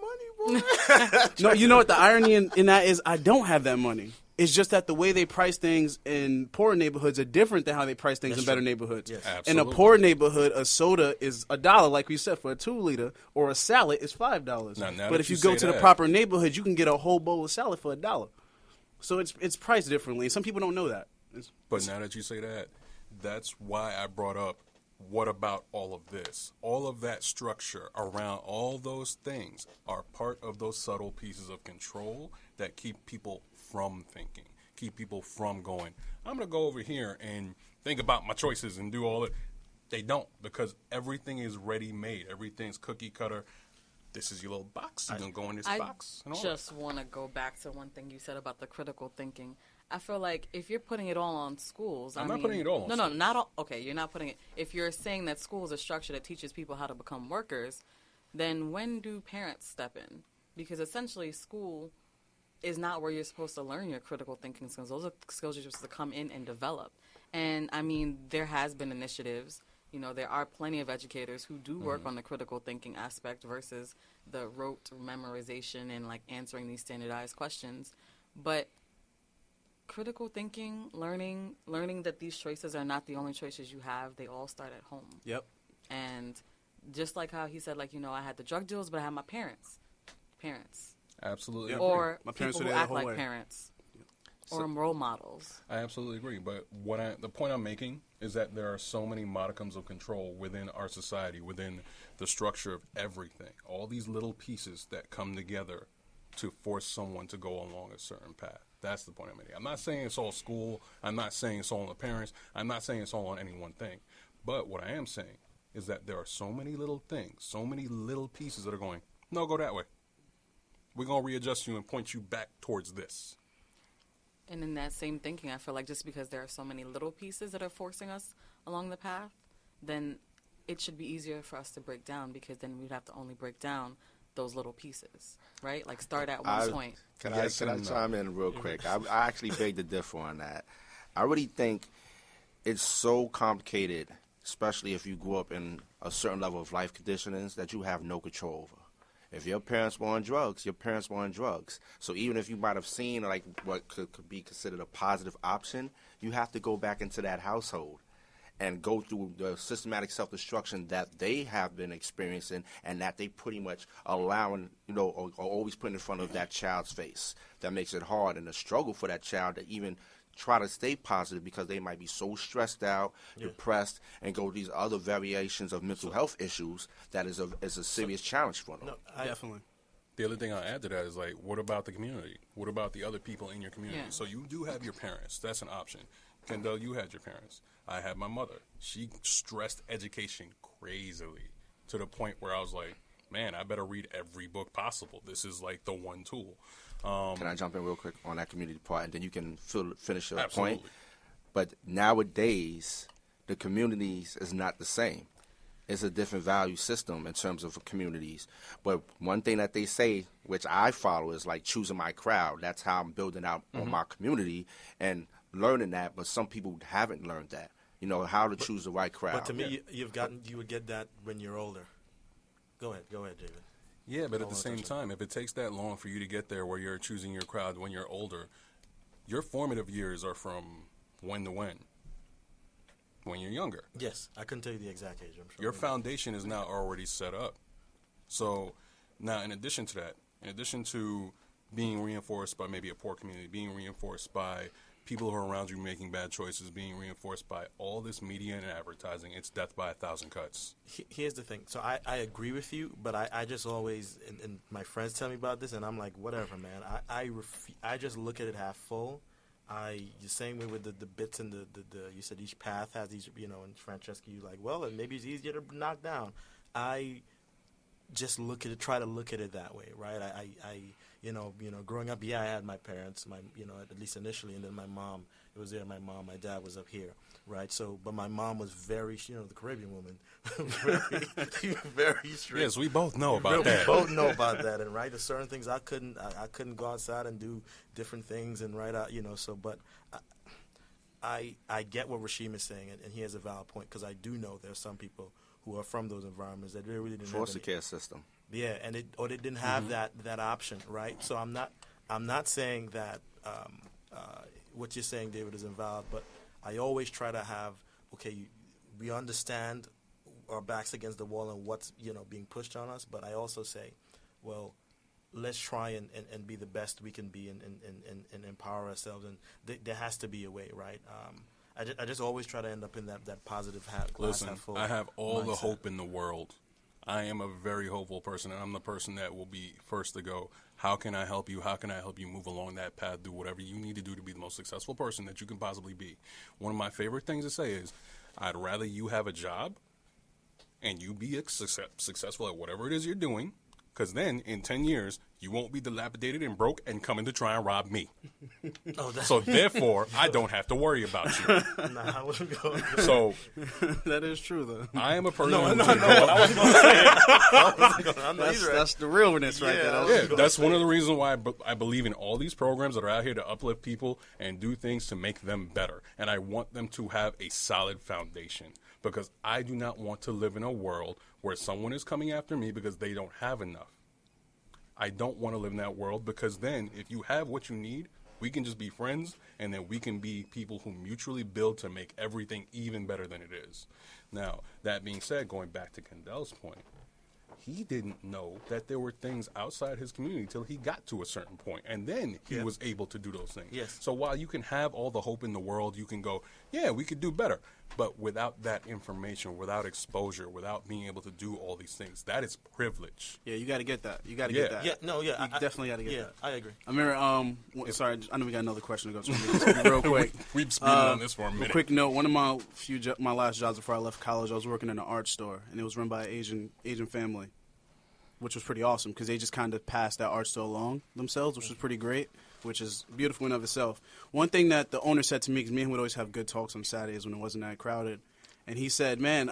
money, boy. No, you know what the irony in that is? I don't have that money. It's just that the way they price things in poor neighborhoods are different than how they price things in better neighborhoods. Yes. In a Absolutely. poor neighborhood, a soda is $1, like we said, for a 2-liter, or a salad is $5. Now But that if you you go say to the that- proper neighborhood, you can get a whole bowl of salad for $1. So it's priced differently. Some people don't know that. But now that you say that, that's why I brought up what about all of this? All of that structure around all those things are part of those subtle pieces of control that keep people from thinking, keep people from going, I'm going to go over here and think about my choices and do all it. They don't, because everything is ready-made. Everything's cookie cutter. This is your little box. You're going to go in this I box. And all just want to go back to one thing you said about the critical thinking. I feel like if you're putting it all on schools, I'm not putting it all on schools. not all. Okay, you're not putting it. If you're saying that school is a structure that teaches people how to become workers, then when do parents step in? Because essentially, school is not where you're supposed to learn your critical thinking skills. Those are skills you're supposed to come in and develop. And I mean, there has been initiatives. You know, there are plenty of educators who do work on the critical thinking aspect versus the rote memorization and like answering these standardized questions. But critical thinking, learning that these choices are not the only choices you have. They all start at home. Yep. And just like how he said, like, you know, I had the drug deals, but I had my parents. Absolutely. Yeah. agree. Or My parents people were who there the act whole like way. parents. Or role models. I absolutely agree. But the point I'm making is that there are so many modicums of control within our society, within the structure of everything. All these little pieces that come together to force someone to go along a certain path. That's the point I'm making. I'm not saying it's all school. I'm not saying it's all on the parents. I'm not saying it's all on any one thing. But what I am saying is that there are so many little things, so many little pieces that are going, no, go that way. We're going to readjust you and point you back towards this. And in that same thinking, I feel like just because there are so many little pieces that are forcing us along the path, then it should be easier for us to break down, because then we'd have to only break down those little pieces, right? Like start at one point. Can Yes I and no. chime in real quick? I actually beg to differ on that. I really think it's so complicated, especially if you grew up in a certain level of life conditionings that you have no control over. If your parents were on drugs, your parents were on drugs. So even if you might have seen like what could be considered a positive option, you have to go back into that household and go through the systematic self-destruction that they have been experiencing and that they pretty much allowing, or always putting in front of that child's face. That makes it hard and a struggle for that child to even try to stay positive, because they might be so stressed out, depressed, and go these other variations of mental health issues that is a serious challenge for them. No, Definitely. The other thing I'll add to that is, like, what about the community? What about the other people in your community? Yeah. So you do have your parents. That's an option. Kendell, you had your parents. I had my mother. She stressed education crazily to the point where I was like, man, I better read every book possible. This is like the one tool. Can I jump in real quick on that community part, and then you can finish your Absolutely. point? But nowadays, the communities is not the same. It's a different value system in terms of communities. But one thing that they say, which I follow, is like choosing my crowd. That's how I'm building out on my community and learning that. But some people haven't learned that. You know, how to choose the right crowd. But to me, you would get that when you're older. Go ahead, David. Yeah, but at the same time, if it takes that long for you to get there where you're choosing your crowd when you're older, your formative years are from when to when? When you're younger. Yes, I couldn't tell you the exact age. I'm sure Your foundation is now already set up. So now, in addition to that, in addition to being reinforced by maybe a poor community, being reinforced by people who are around you making bad choices, being reinforced by all this media and advertising, it's death by 1,000 cuts. Here's the thing. So I agree with you, but I just always, and my friends tell me about this, and I'm like, whatever, man. I just look at it half full. The same way with the bits and the you said each path has each, you know, and Francesca, you like, well, maybe it's easier to knock down. I just try to look at it that way, right? I you know, growing up, I had my parents, at least initially, and then my mom, it was there, my dad was up here, right? So, but my mom was very, the Caribbean woman, very strict. Yes, we both know about that. We both know about that, and right, there's certain things I couldn't go outside and do different things, and right out, so, but I get what Rasheem is saying, and he has a valid point, because I do know there are some people who are from those environments that really didn't foster care system. Yeah, and they didn't have that option, right? So I'm not saying that what you're saying, David, is invalid, but I always try to have, we understand our backs against the wall and what's being pushed on us, but I also say, well, let's try and be the best we can be and empower ourselves, and there has to be a way, right? I just always try to end up in that positive glass Listen, half full. I have all mindset. the hope in the world. I am a very hopeful person, and I'm the person that will be first to go, how can I help you? How can I help you move along that path, do whatever you need to do to be the most successful person that you can possibly be? One of my favorite things to say is, I'd rather you have a job and you be successful at whatever it is you're doing, because then in 10 years, you won't be dilapidated and broke and coming to try and rob me. So therefore, I don't have to worry about you. Nah, I wasn't going to. So That is true, though. I am a person. No, I wasn't going to say it. I'm not either. That's the realness right there. Yeah, that's one of the reasons why I believe in all these programs that are out here to uplift people and do things to make them better. And I want them to have a solid foundation, because I do not want to live in a world where someone is coming after me because they don't have enough. I don't want to live in that world, because then if you have what you need, we can just be friends, and then we can be people who mutually build to make everything even better than it is. Now, that being said, going back to Kendell's point, he didn't know that there were things outside his community till he got to a certain point, and then he was able to do those things. Yes. So while you can have all the hope in the world, you can go, yeah, we could do better. But without that information, without exposure, without being able to do all these things, that is privilege. Yeah, you got to get that. You got to get that. Yeah, no, yeah. You definitely got to get that. I agree. I remember, sorry, I know we got another question to go to. Real quick. We've speeded on this for a minute. Quick note, one of my last jobs before I left college, I was working in an art store, and it was run by an Asian family, which was pretty awesome, because they just kind of passed that art store along themselves, which was pretty great, which is beautiful in of itself. One thing that the owner said to me, because me and him would always have good talks on Saturdays when it wasn't that crowded, and he said, man,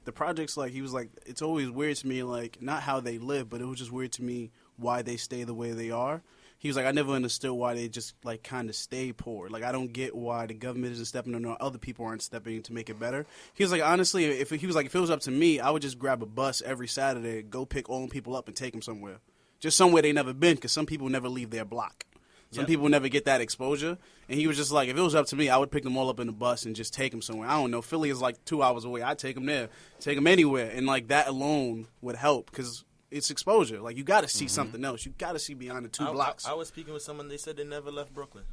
the projects, like, he was like, it's always weird to me, like, not how they live, but it was just weird to me why they stay the way they are. He was like, I never understood why they just, like, kind of stay poor. Like, I don't get why the government isn't stepping in or other people aren't stepping in to make it better. He was like, honestly, if it was up to me, I would just grab a bus every Saturday, go pick all them people up and take them somewhere. Just somewhere they never been, because some people never leave their block. Some people never get that exposure. And he was just like, if it was up to me, I would pick them all up in the bus and just take them somewhere. I don't know. Philly is like 2 hours away. I'd take them there, take them anywhere. And, like, that alone would help, because it's exposure. Like, you got to see something else. You got to see beyond the two blocks. I was speaking with someone. They said they never left Brooklyn.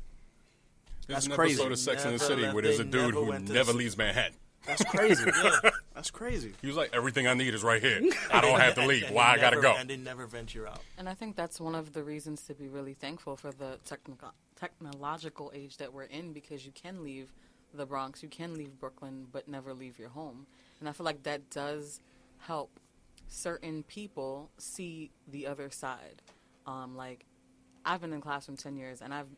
There's an crazy. episode of Sex and the Never City left. where there's They a dude never who went to never the- leaves Manhattan. That's crazy. That's crazy. He was like, everything I need is right here. I don't have to leave. Why I got to go? And they never venture out. And I think that's one of the reasons to be really thankful for the technological age that we're in, because you can leave the Bronx, you can leave Brooklyn, but never leave your home. And I feel like that does help certain people see the other side. Like, I've been in classroom 10 years, and I've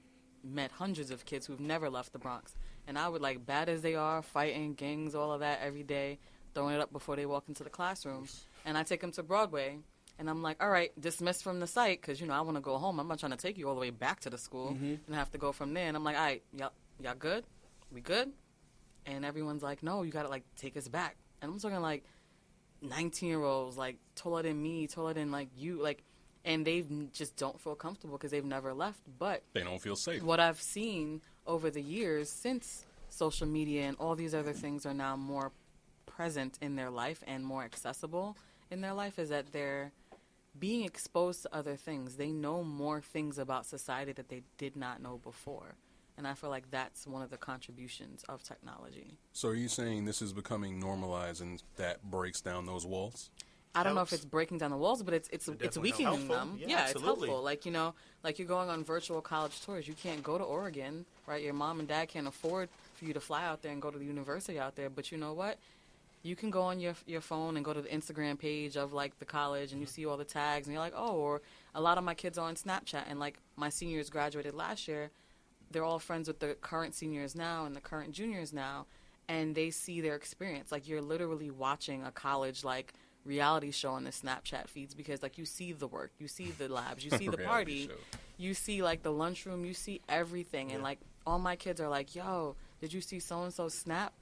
met hundreds of kids who've never left the Bronx. And I would, like, bad as they are, fighting, gangs, all of that every day, throwing it up before they walk into the classroom. And I take them to Broadway, and I'm like, all right, dismissed from the site, because, you know, I want to go home. I'm not trying to take you all the way back to the school and have to go from there. And I'm like, all right, y'all good? We good? And everyone's like, no, you got to, like, take us back. And I'm talking, like, 19-year-olds, like, taller than me, taller than, like, you, like, and they just don't feel comfortable because they've never left. But They don't feel safe. what I've seen over the years since social media and all these other things are now more present in their life and more accessible in their life is that they're being exposed to other things. They know more things about society that they did not know before. And I feel like that's one of the contributions of technology. So are you saying this is becoming normalized and that breaks down those walls? I don't know if Helps. it's breaking down the walls, but it's Definitely weakening helpful. them. Yeah, Yeah, it's absolutely. helpful. Like, you know, like you're going on virtual college tours. You can't go to Oregon, right? Your mom and dad can't afford for you to fly out there and go to the university out there. But you know what? You can go on your phone and go to the Instagram page of, like, the college, and you see all the tags, and you're like, oh, or a lot of my kids are on Snapchat. And, like, my seniors graduated last year. They're all friends with the current seniors now and the current juniors now, and they see their experience. Like, you're literally watching a college, like, reality show on the Snapchat feeds because, like, you see the work, you see the labs, you see the Reality party, show. you see, like, the lunchroom, you see everything. And, like, all my kids are like, yo, did you see so-and-so snap?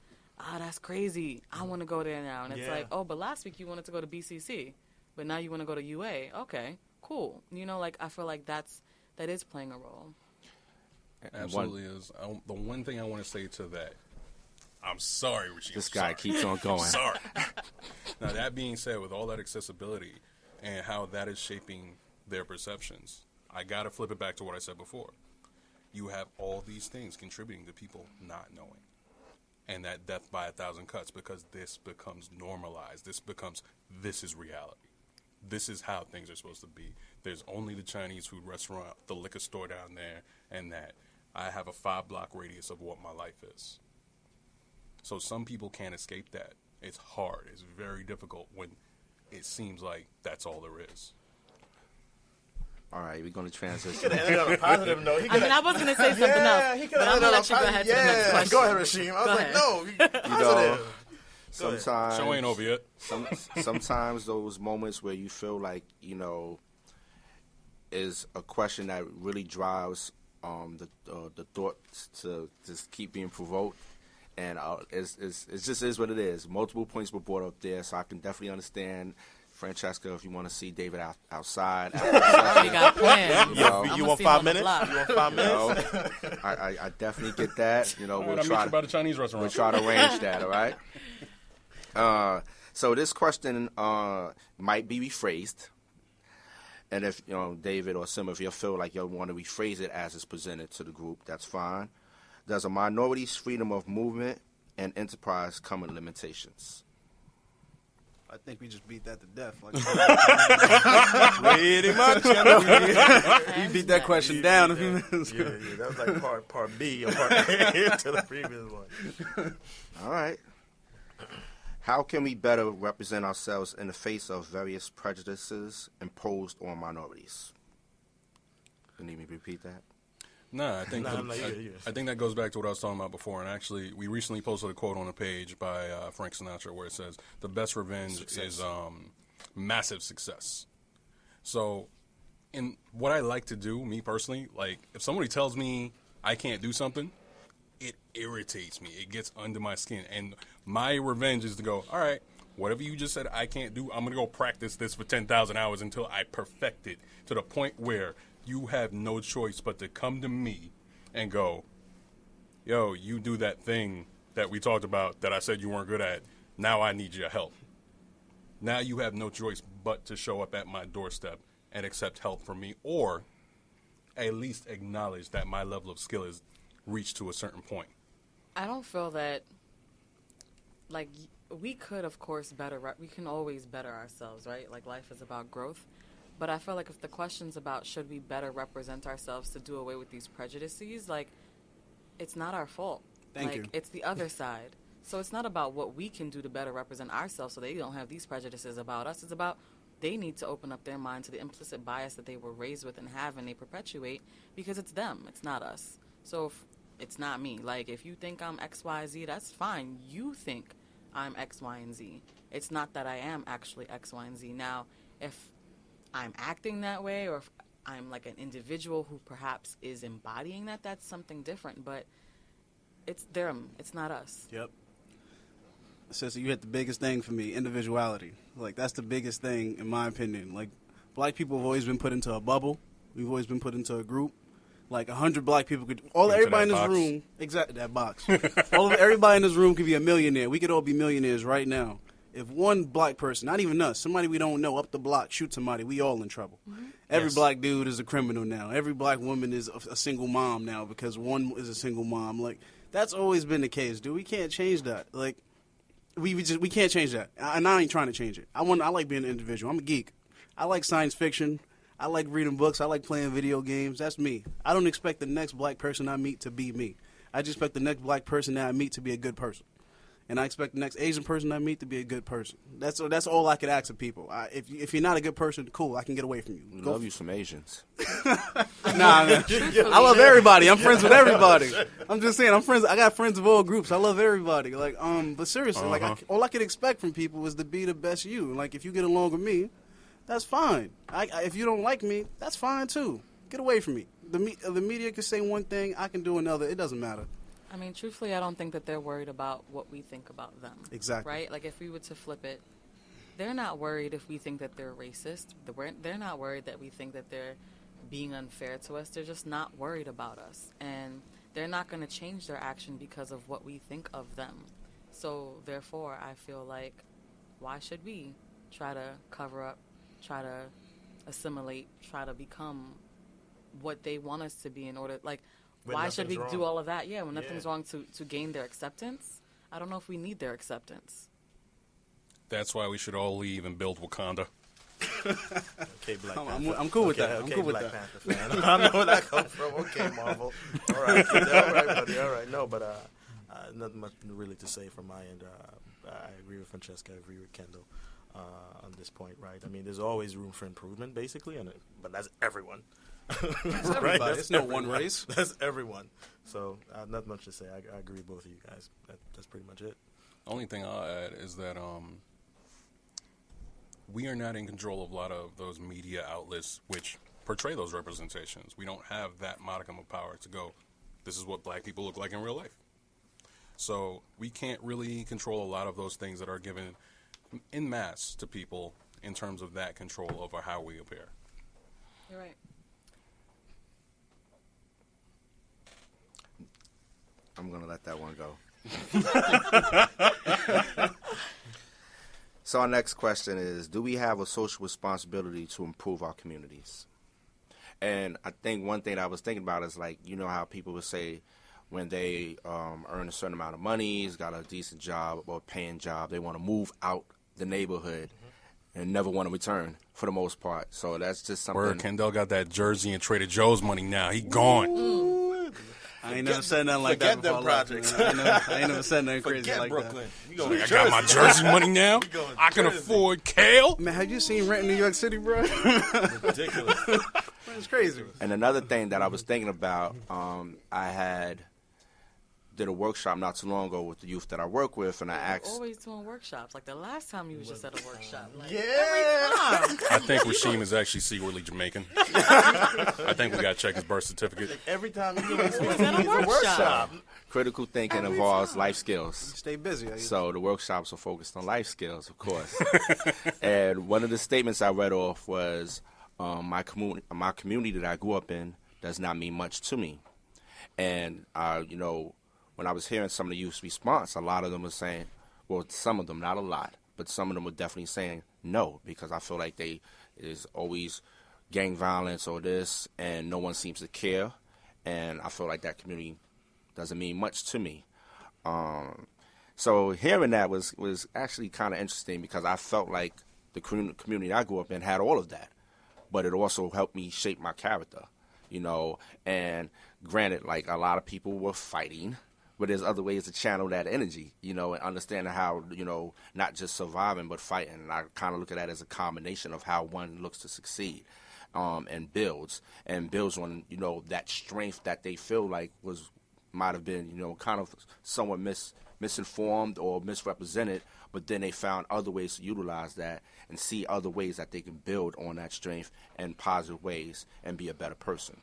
Ah, that's crazy. I want to go there now. And it's Yeah. like, oh, but last week you wanted to go to BCC, but now you want to go to UA. Okay, cool. You know, like, I feel like that is playing a role. Absolutely is. The one thing I want to say to that, I'm sorry, Rasheem. This guy Sorry. keeps on going. Sorry. Now, that being said, with all that accessibility and how that is shaping their perceptions, I got to flip it back to what I said before. You have all these things contributing to people not knowing. And that death by 1,000 cuts, because this becomes normalized. This is reality. This is how things are supposed to be. There's only the Chinese food restaurant, the liquor store down there, and that. I have a 5-block radius of what my life is. So some people can't escape that. It's hard. It's very difficult when it seems like that's all there is. All right, we're going to Could transition. have ended on a positive note. I mean, I was going to say something else, he could but have I'm ended going to on let you go ahead to the next question. Go ahead, Rasheem. I was Go like, ahead. no, You know, positive. sometimes Show ain't over yet. sometimes those moments where you feel like, you know, is a question that really drives the thoughts to just keep being provoked, and it just is what it is. Multiple points were brought up there, so I can definitely understand, Francesca, if you want to see David outside. I got plans. You want 5 minutes? You want 5 You minutes? know, I definitely get that. You know, All right, we'll I'll meet try you by the Chinese restaurant. we'll try to arrange that. All right. So this question might be rephrased. And if, you know, David or Simba, if you feel like you want to rephrase it as it's presented to the group, that's fine. Does a minority's freedom of movement and enterprise come with limitations? I think we just beat that to death. Like, Pretty much. you beat that question down a few minutes Yeah, ago. that was like part B or part A to the previous one. All right. How can we better represent ourselves in the face of various prejudices imposed on minorities? You need me to repeat that? Nah, I think you're- I think that goes back to what I was talking about before. And actually, we recently posted a quote on a page by Frank Sinatra where it says, "The best revenge is massive success." So, in what I like to do, me personally, like if somebody tells me I can't do something, it irritates me. It gets under my skin, and my revenge is to go, all right, whatever you just said I can't do, I'm gonna go practice this for 10,000 hours until I perfect it to the point where you have no choice but to come to me and go, yo, you do that thing that we talked about that I said you weren't good at. Now I need your help. Now you have no choice but to show up at my doorstep and accept help from me, or at least acknowledge that my level of skill is reached to a certain point. I don't feel that, like, we could, of course, we can always better ourselves, right? Like, life is about growth. But I feel like if the question's about should we better represent ourselves to do away with these prejudices, like, it's not our fault. Thank like, you. It's the other side. So it's not about what we can do to better represent ourselves so they don't have these prejudices about us. It's about they need to open up their mind to the implicit bias that they were raised with and have and they perpetuate because it's them. It's not us. So if it's not me. Like, if you think I'm X, Y, Z, that's fine. You think I'm X, Y, and Z. It's not that I am actually X, Y, and Z. Now, if I'm acting that way or if I'm like an individual who perhaps is embodying that, that's something different. But it's them. It's not us. Yep. Sister, you hit the biggest thing for me, individuality. Like, that's the biggest thing, in my opinion. Like, black people have always been put into a bubble. We've always been put into a group. Like, 100 black people could... Everybody in this room... Exactly, that box. Everybody in this room could be a millionaire. We could all be millionaires right now. If one black person, not even us, somebody we don't know up the block, shoot somebody, we all in trouble. Mm-hmm. Every black dude is a criminal now. Every black woman is a single mom now because one is a single mom. Like, that's always been the case, dude. We can't change that. Like... We can't change that, and I ain't trying to change it. I like being an individual. I'm a geek. I like science fiction. I like reading books. I like playing video games. That's me. I don't expect the next black person I meet to be me. I just expect the next black person that I meet to be a good person, and I expect the next Asian person I meet to be a good person. That's all I could ask of people. If you're not a good person, cool, I can get away from you. We love you some Asians. Nah, man. I love everybody. I'm friends with everybody. I'm just saying, I'm friends. I got friends of all groups. I love everybody. Like, but seriously, like, all I can expect from people is to be the best you. Like, if you get along with me, that's fine. If you don't like me, that's fine too. Get away from me. The media can say one thing, I can do another. It doesn't matter. I mean, truthfully, I don't think that they're worried about what we think about them. Exactly. Right? Like, if we were to flip it, they're not worried if we think that they're racist. They're not worried that we think that they're being unfair to us. They're just not worried about us. And they're not going to change their action because of what we think of them. So, therefore, I feel like, why should we try to cover up, try to assimilate, try to become what they want us to be in order, like, why should we do all of that? Yeah, when nothing's wrong to gain their acceptance. I don't know if we need their acceptance. That's why we should all leave and build Wakanda. Okay, Black Panther. I'm cool with that. Okay, I'm cool with Black that. Panther fan. I know where that comes from. Okay, Marvel. All right, all right, buddy. All right. No, but not much really to say from my end. I agree with Francesca. I agree with Kendell on this point, right? I mean, there's always room for improvement, basically, but that's everyone. That's right? everybody. That's It's no everyone. one race. That's everyone. So not much to say. I agree with both of you guys. That's pretty much it. Only thing I'll add is that we are not in control of a lot of those media outlets which portray those representations. We don't have that modicum of power to go, this is what black people look like in real life. So we can't really control a lot of those things that are given en masse to people in terms of that control over how we appear. You're right. I'm going to let that one go. So our next question is, do we have a social responsibility to improve our communities? And I think one thing that I was thinking about is, like, you know how people would say when they earn a certain amount of money, has got a decent job or paying job, they want to move out the neighborhood and never want to return for the most part. So that's just something. Word, Kendell got that Jersey and Trader Joe's money now. He gone. I ain't never said nothing like that before. Them projects. I ain't never said nothing crazy Forget like Brooklyn. that. You going to I got my Jersey money now. I can afford kale. Man, have you seen rent in New York City, bro? Ridiculous. It's crazy. And another thing that I was thinking about, I did a workshop not too long ago with the youth that I work with, and I asked. Always doing workshops. Like the last time you was just at a workshop. Like, Yeah. I think Rasheem is actually secretly Jamaican. I think we got to check his birth certificate. Every time you go to at a workshop. Critical thinking involves life skills. Stay busy. So the workshops are focused on life skills, of course. And one of the statements I read off was, my community that I grew up in does not mean much to me. And, when I was hearing some of the youth's response, a lot of them were saying, well, some of them, not a lot, but some of them were definitely saying no, because I feel like there's always gang violence or this, and no one seems to care. And I feel like that community doesn't mean much to me. So hearing that was actually kind of interesting, because I felt like the community I grew up in had all of that, but it also helped me shape my character, and granted, like, a lot of people were fighting but there's other ways to channel that energy, and understanding how, not just surviving but fighting. And I kind of look at that as a combination of how one looks to succeed, and builds on, that strength that they feel like might have been, kind of somewhat misinformed or misrepresented, but then they found other ways to utilize that and see other ways that they can build on that strength in positive ways and be a better person.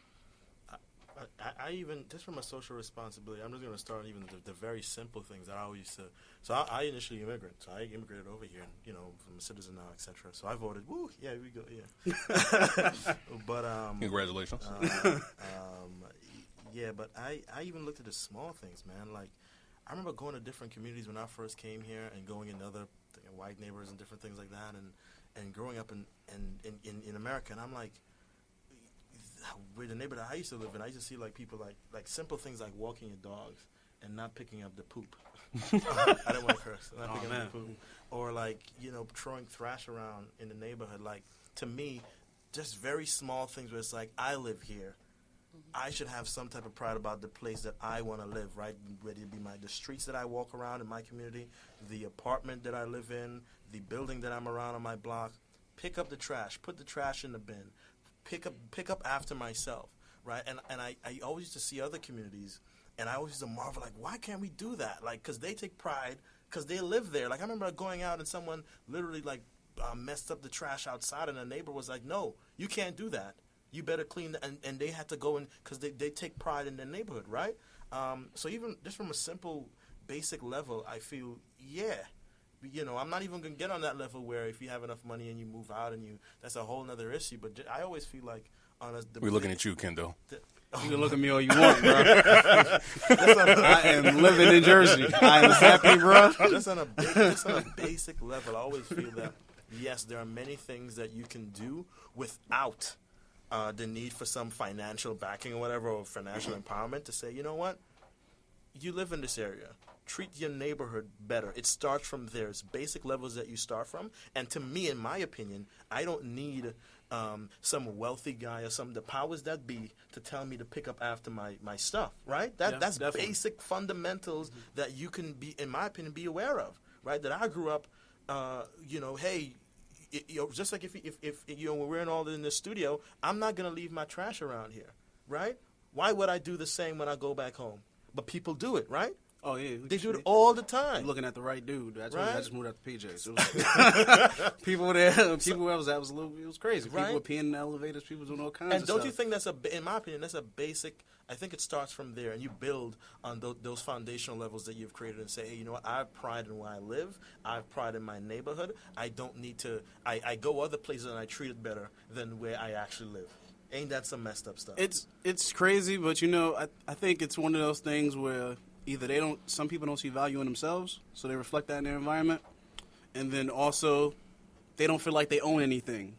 I even, just from a social responsibility, I'm just going to start even the very simple things that I always used to. So I initially immigrant. So I immigrated over here, and, from a citizen now, etc. So I voted. Woo, yeah, we go, yeah. But congratulations. Yeah, but I even looked at the small things, man. Like, I remember going to different communities when I first came here and going in other white neighbors and different things like that, and growing up in America, and I'm like, with the neighborhood I used to live in, I used to see like people like simple things like walking your dogs and not picking up the poop. I don't want to curse. Not picking up the poop, or like throwing trash around in the neighborhood. Like, to me, just very small things where it's like, I live here. I should have some type of pride about the place that I want to live, right? Whether it be the streets that I walk around in my community, the apartment that I live in, the building that I'm around on my block. Pick up the trash. Put the trash in the bin. Pick up after myself, right? And I always used to see other communities, and I always used to marvel, like, why can't we do that? Like, because they take pride, because they live there. Like, I remember going out and someone literally, like, messed up the trash outside, and the neighbor was like, no, you can't do that. You better clean, and they had to go in, because they take pride in their neighborhood, right? So even just from a simple, basic level, I feel, yeah, I'm not even going to get on that level where if you have enough money and you move out that's a whole other issue. But I always feel like we're looking at you, Kendell. You can look at me all you want, bro. I am living in Jersey. I am happy, bro. Just on a basic level, I always feel that, yes, there are many things that you can do without the need for some financial backing or whatever, or financial empowerment to say, you know what? You live in this area. Treat your neighborhood better. It starts from there. It's basic levels that you start from. And to me, in my opinion, I don't need some wealthy guy or the powers that be to tell me to pick up after my stuff, right? That's definitely basic fundamentals that you can be, in my opinion, be aware of, right? That I grew up, hey, just like if when we're in all in the studio, I'm not going to leave my trash around here, right? Why would I do the same when I go back home? But people do it, right? Oh, yeah. They do it all the time. You're looking at the right dude. Right? I just moved out to PJs. People where I was at, it was crazy. People were peeing in the elevators. People doing all kinds of stuff. And don't you think in my opinion, that's a basic, I think it starts from there, and you build on those foundational levels that you've created and say, hey, you know what, I have pride in where I live. I have pride in my neighborhood. I don't need to, I go other places and I treat it better than where I actually live. Ain't that some messed up stuff? It's crazy, but I think it's one of those things where either some people don't see value in themselves, so they reflect that in their environment, and then also they don't feel like they own anything,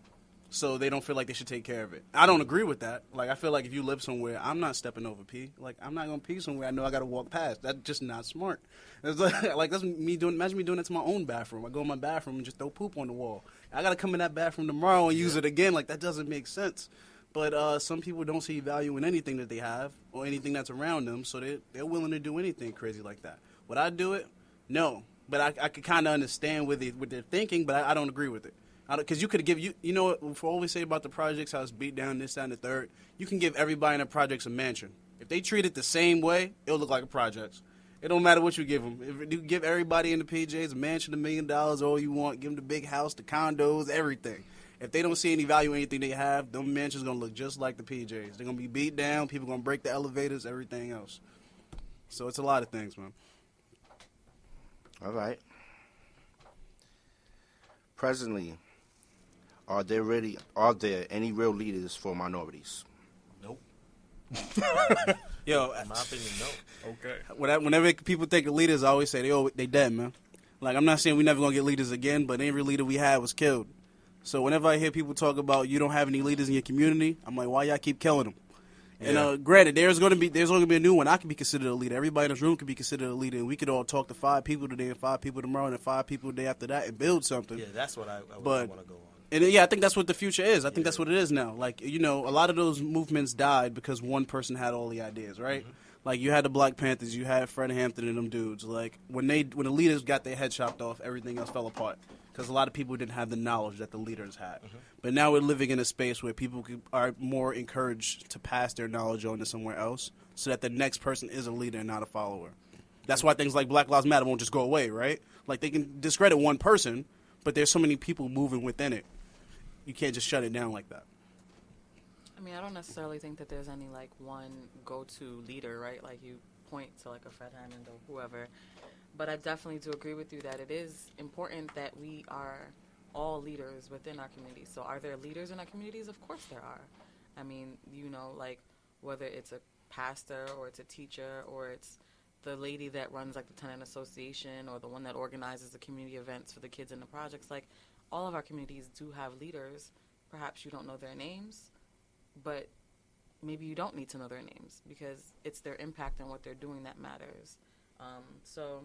so they don't feel like they should take care of it. I don't agree with that. Like, I feel like if you live somewhere, I'm not stepping over pee. Like, I'm not going to pee somewhere I know I got to walk past. That's just not smart. It's like that's me doing. Imagine me doing that to my own bathroom. I go in my bathroom and just throw poop on the wall. I got to come in that bathroom tomorrow and use it again. Like, that doesn't make sense. But some people don't see value in anything that they have or anything that's around them, so they're willing to do anything crazy like that. Would I do it? No. But I could kind of understand what they're thinking, but I don't agree with it. Because you could give, what for all we say about the projects, how it's beat down, this, that, and the third, you can give everybody in the projects a mansion. If they treat it the same way, it'll look like a project. It don't matter what you give them. If you give everybody in the PJs a mansion, $1 million, all you want, give them the big house, the condos, everything. If they don't see any value in anything they have, them mansions going to look just like the PJs. They're going to be beat down. People going to break the elevators, everything else. So it's a lot of things, man. All right. Presently, are there any real leaders for minorities? Nope. Yo, in my opinion, no. Okay. Whenever people think of leaders, I always say they dead, man. Like, I'm not saying we never going to get leaders again, but every leader we had was killed. So whenever I hear people talk about you don't have any leaders in your community, I'm like, why y'all keep killing them? Yeah. And granted, there's only going to be a new one. I can be considered a leader. Everybody in this room can be considered a leader, and we could all talk to 5 people today and 5 people tomorrow and 5 people the day after that and build something. Yeah, that's what I want to go on. And I think that's what the future is. I think that's what it is now. Like, a lot of those movements died because one person had all the ideas, right? Mm-hmm. Like, you had the Black Panthers, you had Fred Hampton and them dudes. Like, when the leaders got their head chopped off, everything else fell apart. Because a lot of people didn't have the knowledge that the leaders had. But now we're living in a space where people are more encouraged to pass their knowledge on to somewhere else so that the next person is a leader and not a follower. That's why things like Black Lives Matter won't just go away, right? Like, they can discredit one person, but there's so many people moving within it. You can't just shut it down like that. I mean, I don't necessarily think that there's any, like, one go-to leader, right? Like, you point to, like, a Fred Hammond or whoever. But I definitely do agree with you that it is important that we are all leaders within our communities. So are there leaders in our communities? Of course there are. I mean, you know, like, whether it's a pastor or it's a teacher or it's the lady that runs, like, the tenant association or the one that organizes the community events for the kids in the projects, like, all of our communities do have leaders. Perhaps you don't know their names, but maybe you don't need to know their names because it's their impact and what they're doing that matters. So,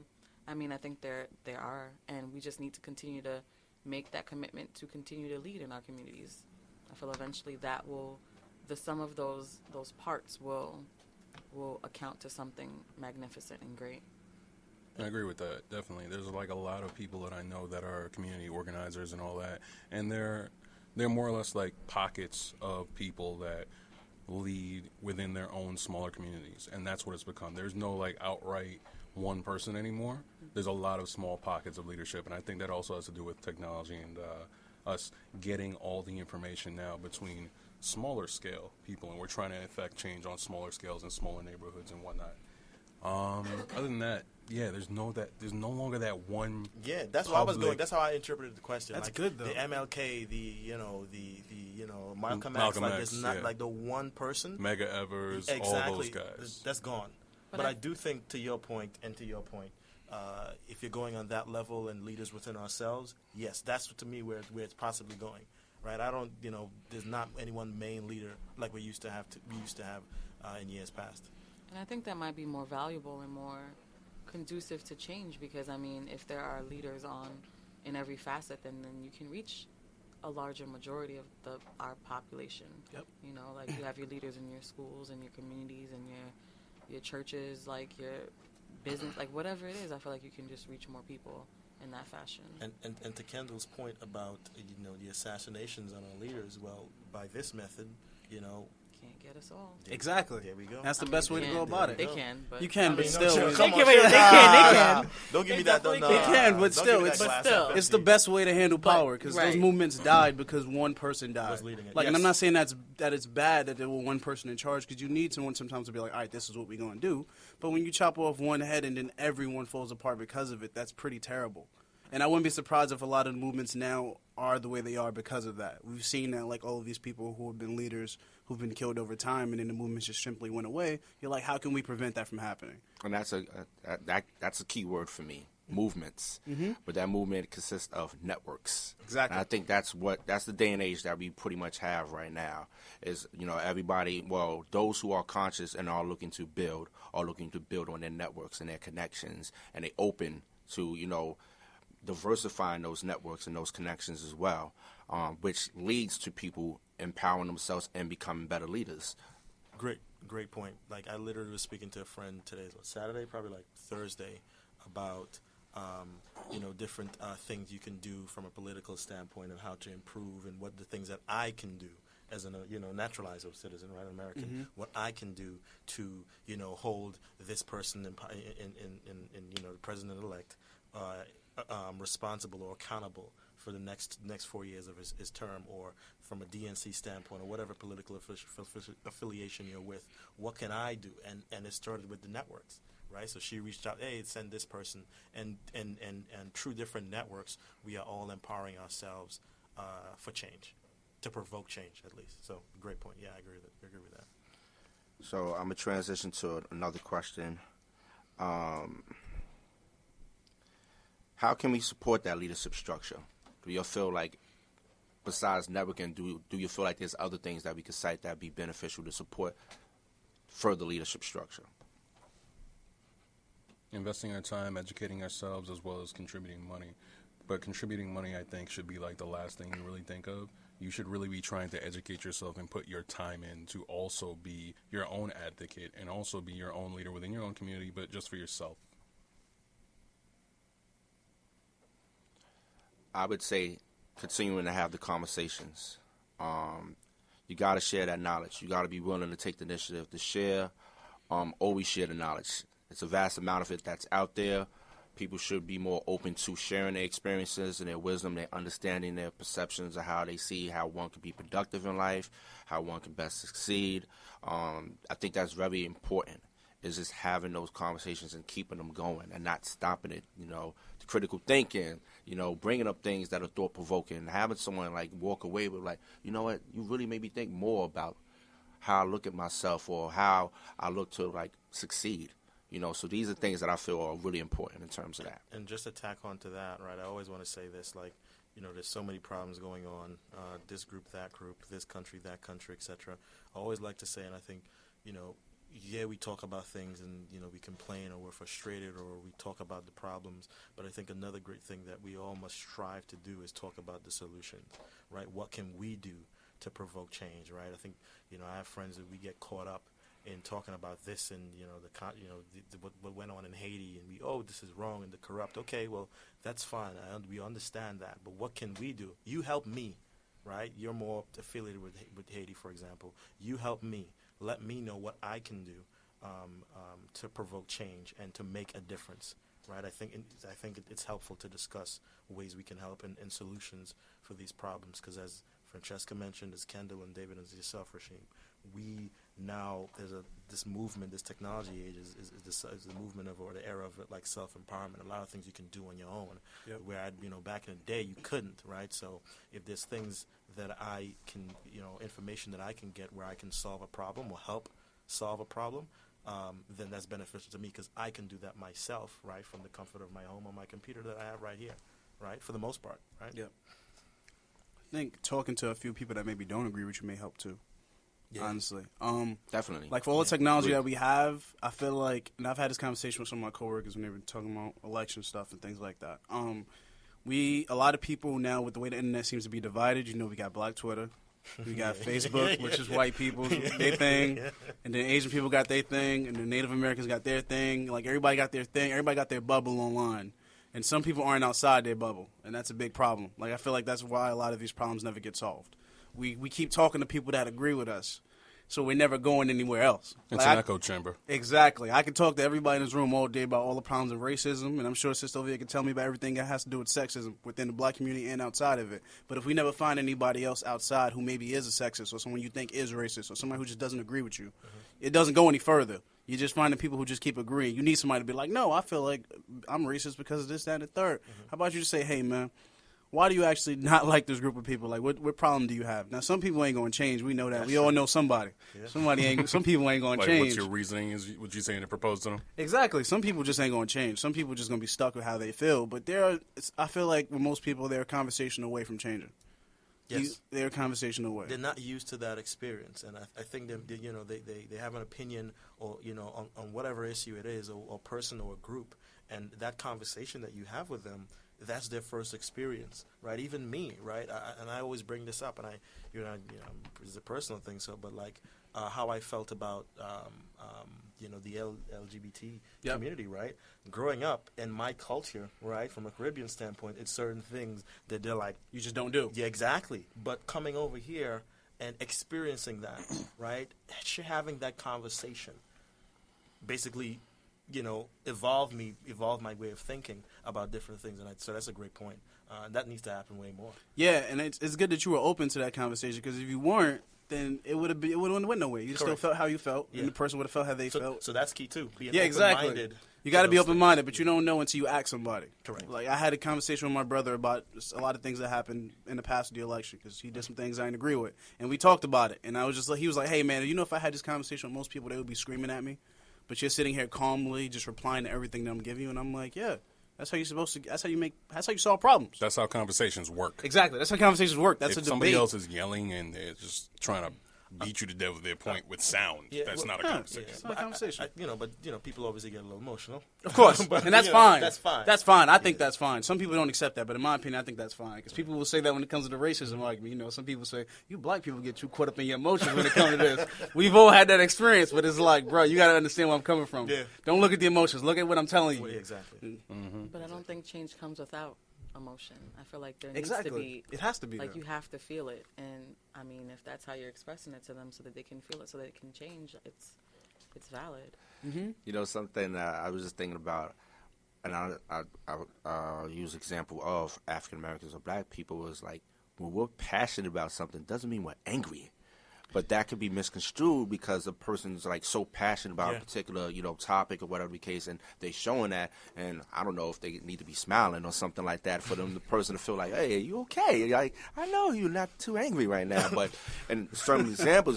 I mean, I think there are, and we just need to continue to make that commitment to continue to lead in our communities. I feel eventually that will, the sum of those parts will account to something magnificent and great. I agree with that, definitely. There's like a lot of people that I know that are community organizers and all that, and they're more or less like pockets of people that lead within their own smaller communities, and that's what it's become. There's no like outright one person anymore. There's a lot of small pockets of leadership, and I think that also has to do with technology and us getting all the information now between smaller scale people, and we're trying to affect change on smaller scales in smaller neighborhoods and whatnot. Other than that, yeah, there's no longer that one. Yeah, that's what I was going. That's how I interpreted the question. That's like, good though. The MLK, the Malcolm X, like it's not like the one person. Medgar Evers, Exactly. all those guys. That's gone. But I do think, to your point, if you're going on that level and leaders within ourselves, yes, that's to me where it's possibly going, right? I don't, there's not any one main leader like we used to have in years past. And I think that might be more valuable and more conducive to change because, I mean, if there are leaders in every facet, then you can reach a larger majority of our population. Yep. Like you have your leaders in your schools and your communities and your churches, like your business, like whatever it is. I feel like you can just reach more people in that fashion. And to Kendall's point about the assassinations on our leaders, well, by this method, can't get us all. Exactly. There we go. That's the best way to go about it. They can, but you can, but still, They they can. Don't give me that. They can, but still, it's the best way to handle power because those movements died because one person died. Like, and I'm not saying that it's bad that there was one person in charge because you need someone sometimes to be like, all right, this is what we're going to do. But when you chop off one head and then everyone falls apart because of it, that's pretty terrible. And I wouldn't be surprised if a lot of the movements now are the way they are because of that. We've seen that, like, all of these people who have been leaders who've been killed over time, and then the movements just simply went away. You're like, how can we prevent that from happening? And that's a key word for me, movements. Mm-hmm. But that movement consists of networks. Exactly. And I think that's the day and age that we pretty much have right now is, everybody, well, those who are conscious and are looking to build on their networks and their connections, and they open to, diversifying those networks and those connections as well, which leads to people empowering themselves and becoming better leaders. Great point. Like, I literally was speaking to a friend today, Saturday, probably like Thursday, about different things you can do from a political standpoint and how to improve, and what the things that I can do as a naturalized citizen, right, American, mm-hmm. what I can do to hold this person in the president-elect responsible or accountable for the next 4 years of his term, or from a DNC standpoint, or whatever political affiliation you're with. What can I do? And it started with the networks, right? So she reached out, hey, send this person, and through different networks, we are all empowering ourselves for change, to provoke change at least. So great point. Yeah, I agree with that. So I'm gonna transition to another question. How can we support that leadership structure? Do you feel like, besides networking, do you feel like there's other things that we could cite that be beneficial to support further leadership structure? Investing our time, educating ourselves, as well as contributing money. But contributing money, I think, should be like the last thing you really think of. you should really be trying to educate yourself and put your time in to also be your own advocate and also be your own leader within your own community, but just for yourself. I would say continuing to have the conversations. You got to share that knowledge. You got to be willing to take the initiative to share. Always share the knowledge. It's a vast amount of it that's out there. People should be more open to sharing their experiences and their wisdom, their understanding, their perceptions of how they see how one can be productive in life, how one can best succeed. I think that's very important, is just having those conversations and keeping them going and not stopping it, the critical thinking, bringing up things that are thought-provoking, and having someone, like, walk away with, like, you know what, you really made me think more about how I look at myself or how I look to, like, succeed. So these are things that I feel are really important in terms of that. And just to tack on to that, right, I always want to say this, like, there's so many problems going on, this group, that group, this country, that country, etc. I always like to say, and I think, we talk about things and, we complain or we're frustrated or we talk about the problems, but I think another great thing that we all must strive to do is talk about the solutions, right? What can we do to provoke change, right? I think, I have friends that we get caught up in talking about this and what went on in Haiti and this is wrong and the corrupt. Okay, well, that's fine. We understand that, but what can we do? You help me, right? You're more affiliated with Haiti, for example. You help me. Let me know what I can do to provoke change and to make a difference, right? I think it's helpful to discuss ways we can help and solutions for these problems, because as Francesca mentioned, as Kendell and David and yourself, Rasheem, we now, this movement, this technology age is the movement of, or the era of, like, self-empowerment. A lot of things you can do on your own, where back in the day you couldn't, right? So if there's things that I can, information that I can get where I can solve a problem or help solve a problem, then that's beneficial to me, because I can do that myself, right, from the comfort of my home on my computer that I have right here, right, for the most part, right? Yep. I think talking to a few people that maybe don't agree with you may help too. Yeah. Honestly, definitely. Like, for all the technology that we have, I feel like, and I've had this conversation with some of my coworkers when they were talking about election stuff and things like that. A lot of people now, with the way the internet seems to be divided, we got Black Twitter, we got Facebook, which is white people, their thing, and then Asian people got their thing, and the Native Americans got their thing. Like, everybody got their thing, everybody got their bubble online. And some people aren't outside their bubble, and that's a big problem. Like, I feel like that's why a lot of these problems never get solved. We keep talking to people that agree with us, so we're never going anywhere else. It's an echo chamber. Exactly. I can talk to everybody in this room all day about all the problems of racism, and I'm sure Sister Ovia can tell me about everything that has to do with sexism within the black community and outside of it. But if we never find anybody else outside who maybe is a sexist or someone you think is racist or somebody who just doesn't agree with you, it doesn't go any further. You just find the people who just keep agreeing. You need somebody to be like, no, I feel like I'm racist because of this, that, and the third. How about you just say, hey, man, why do you actually not like this group of people? Like, what problem do you have? Now, some people ain't going to change. We know that. We all know somebody. Yeah. Some people ain't going to change. What's your reasoning? Is what you saying to propose to them? Exactly. Some people just ain't going to change. Some people just going to be stuck with how they feel. But I feel like with most people, they're a conversation away from changing. Yes. They're a conversation away. They're not used to that experience, and I think they have an opinion or on whatever issue it is, or person or a group, and that conversation that you have with them, that's their first experience, right? Even me, right? I always bring this up, and it's a personal thing. So, but like how I felt about the LGBT community, right? Growing up in my culture, right, from a Caribbean standpoint, it's certain things that they're like, you just don't do. Yeah, exactly. But coming over here and experiencing that, right, having that conversation, basically, evolve my way of thinking about different things, and so that's a great point. That needs to happen way more. Yeah, and it's good that you were open to that conversation, because if you weren't, then it would have went nowhere. You still felt how you felt, and the person would have felt how they felt. So that's key too. Being exactly. open-minded. You got to be open-minded, but you don't know until you ask somebody. Correct. Like, I had a conversation with my brother about a lot of things that happened in the past of the election, because he did some things I didn't agree with, and we talked about it. And I was just like, he was like, "Hey, man, if I had this conversation with most people, they would be screaming at me, but you're sitting here calmly, just replying to everything that I'm giving you." And I'm like, "Yeah, that's how you're supposed to. That's how you solve problems. That's how conversations work. Exactly. That's how conversations work. That's if a debate. Somebody else is yelling and they're just trying to beat you to death with their point with sound. Yeah, That's well, not a yeah, conversation. it's not a conversation. But people obviously get a little emotional. Of course, But, and that's you know, fine. That's fine. That's fine. I think that's fine. Some people don't accept that, but in my opinion, I think that's fine. Because people will say that when it comes to the racism argument. You know, some people say, you black people get too caught up in your emotions when it comes to this. We've all had that experience, but it's like, bro, you got to understand where I'm coming from. Yeah. Don't look at the emotions. Look at what I'm telling you. Well, exactly. But I don't think change comes without emotion. I feel like there Exactly. needs to be. It has to be Like there. you have to feel it, and I mean, if that's how you're expressing it to them, so that they can feel it, so that it can change, it's valid. You know, something that I was just thinking about, and I'll use example of African Americans or black people was like, when we're passionate about something, doesn't mean we're angry. But that could be misconstrued because a person's like so passionate about a particular, topic or whatever the case, and they're showing that, and I don't know if they need to be smiling or something like that for them, the person to feel like, hey, you okay? Like, I know you're not too angry right now, but in certain examples,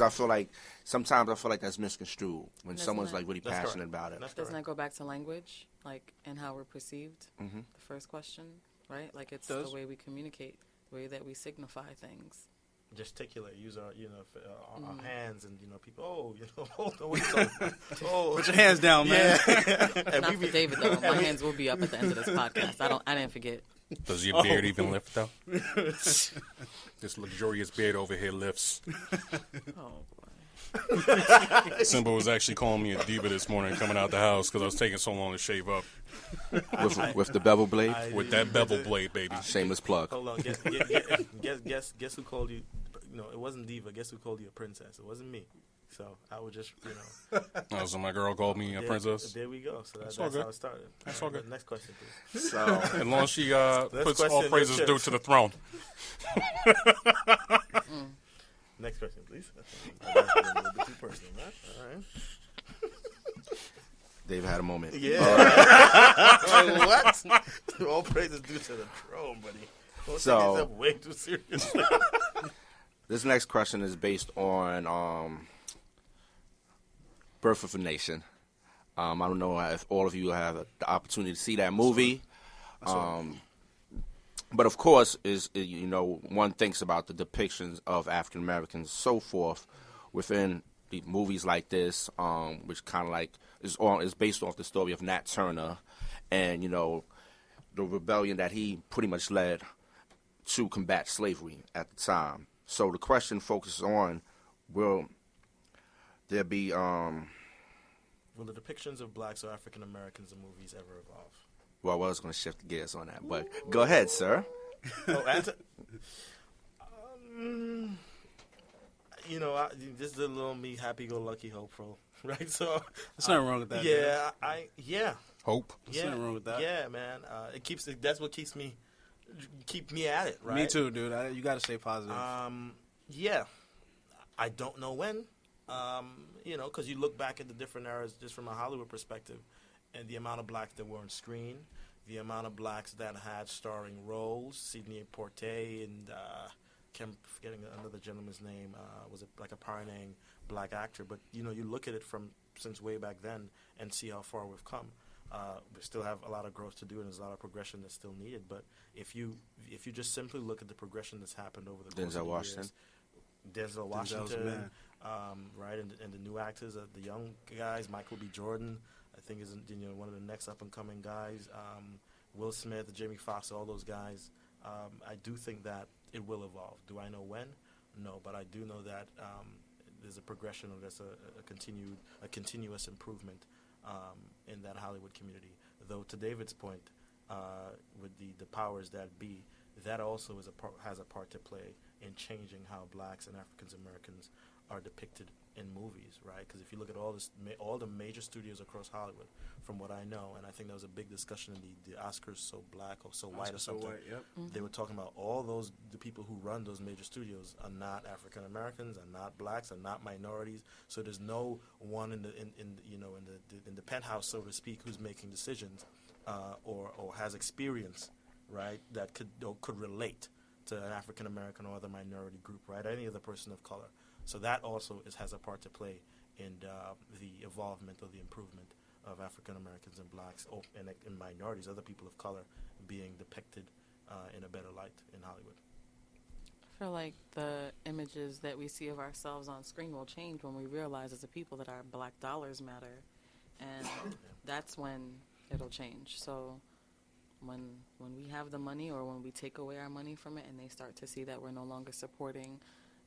sometimes I feel like that's misconstrued when That's someone's not- like really That's passionate correct. about it. That's Doesn't correct. that go back to language, like, and how we're perceived? Mhm. The first question, right? Like, it's Does. the way we communicate, the way that we signify things. Gesticulate, use our our hands, and people. Hold on, wait till, Put your hands down, man. And Not we for be- David though. My hands will be up at the end of this podcast. I didn't forget. Does your beard even lift, though? This luxurious beard over here lifts. Oh boy. Simba was actually calling me a diva this morning coming out the house because I was taking so long to shave up. With the bevel blade, With that bevel blade, baby. shameless plug. Hold on, guess who called you? No, it wasn't diva. Guess who called you a princess? It wasn't me. So I would just, Oh, so my girl called me a princess. There we go. So That's that's all good. how it started. That's all good. Next question, please. So, As long as she puts all question, praises let's due check. to the throne. Next question, please. That's a little bit too personal, right? All right. Dave had a moment. Yeah. What? All praises due to the throne, buddy. Don't So- take yourself way too seriously. This next question is based on Birth of a Nation. I don't know if all of you have the opportunity to see that movie. But of course, one thinks about the depictions of African Americans, so forth, within the movies like this, which kind of like is based off the story of Nat Turner, and the rebellion that he pretty much led to combat slavery at the time. So the question focuses on, will there be Will the depictions of blacks or African Americans in movies ever evolve? well, I was going to shift gears on that, but go ahead, sir. Oh, answer. This is a little me, happy-go-lucky, hopeful, right? So There's nothing wrong with that. yeah, Hope. yeah, nothing wrong with that. Yeah, man. That's what keep me at it, right? Me too, dude. You got to stay positive. Yeah, I don't know when. Because you look back at the different eras just from a Hollywood perspective, and the amount of blacks that were on screen, the amount of blacks that had starring roles, Sidney Poitier and I'm forgetting another gentleman's name, was it like a pioneering black actor? But you look at it since way back then and see how far we've come. We still have a lot of growth to do, and there's a lot of progression that's still needed. But if you just simply look at the progression that's happened over the course Denzel of the Washington. years, Denzel Denzel's Washington, man. right, and the new actors, the young guys, Michael B. Jordan, I think is one of the next up and coming guys. Will Smith, Jamie Foxx, all those guys. I do think that it will evolve. Do I know when? No, but I do know that there's a progression, or there's a continuous improvement in that Hollywood community. Though to David's point, with the powers that be, that also has a part to play in changing how blacks and African Americans are depicted in movies, right? Because if you look at all the major studios across Hollywood, from what I know, and I think there was a big discussion in the Oscars So Black or So White or something. Yep. They were talking about the people who run those major studios are not African Americans, are not blacks, are not minorities. So there's no one in the penthouse, so to speak, who's making decisions or has experience, right? That could relate to an African American or other minority group, right? Any other person of color. So that also has a part to play in the evolvement or the improvement of African Americans and blacks and minorities, other people of color, being depicted in a better light in Hollywood. feel like the images that we see of ourselves on screen will change when we realize as a people that our black dollars matter, and that's when it'll change. So when we have the money, or when we take away our money from it, and they start to see that we're no longer supporting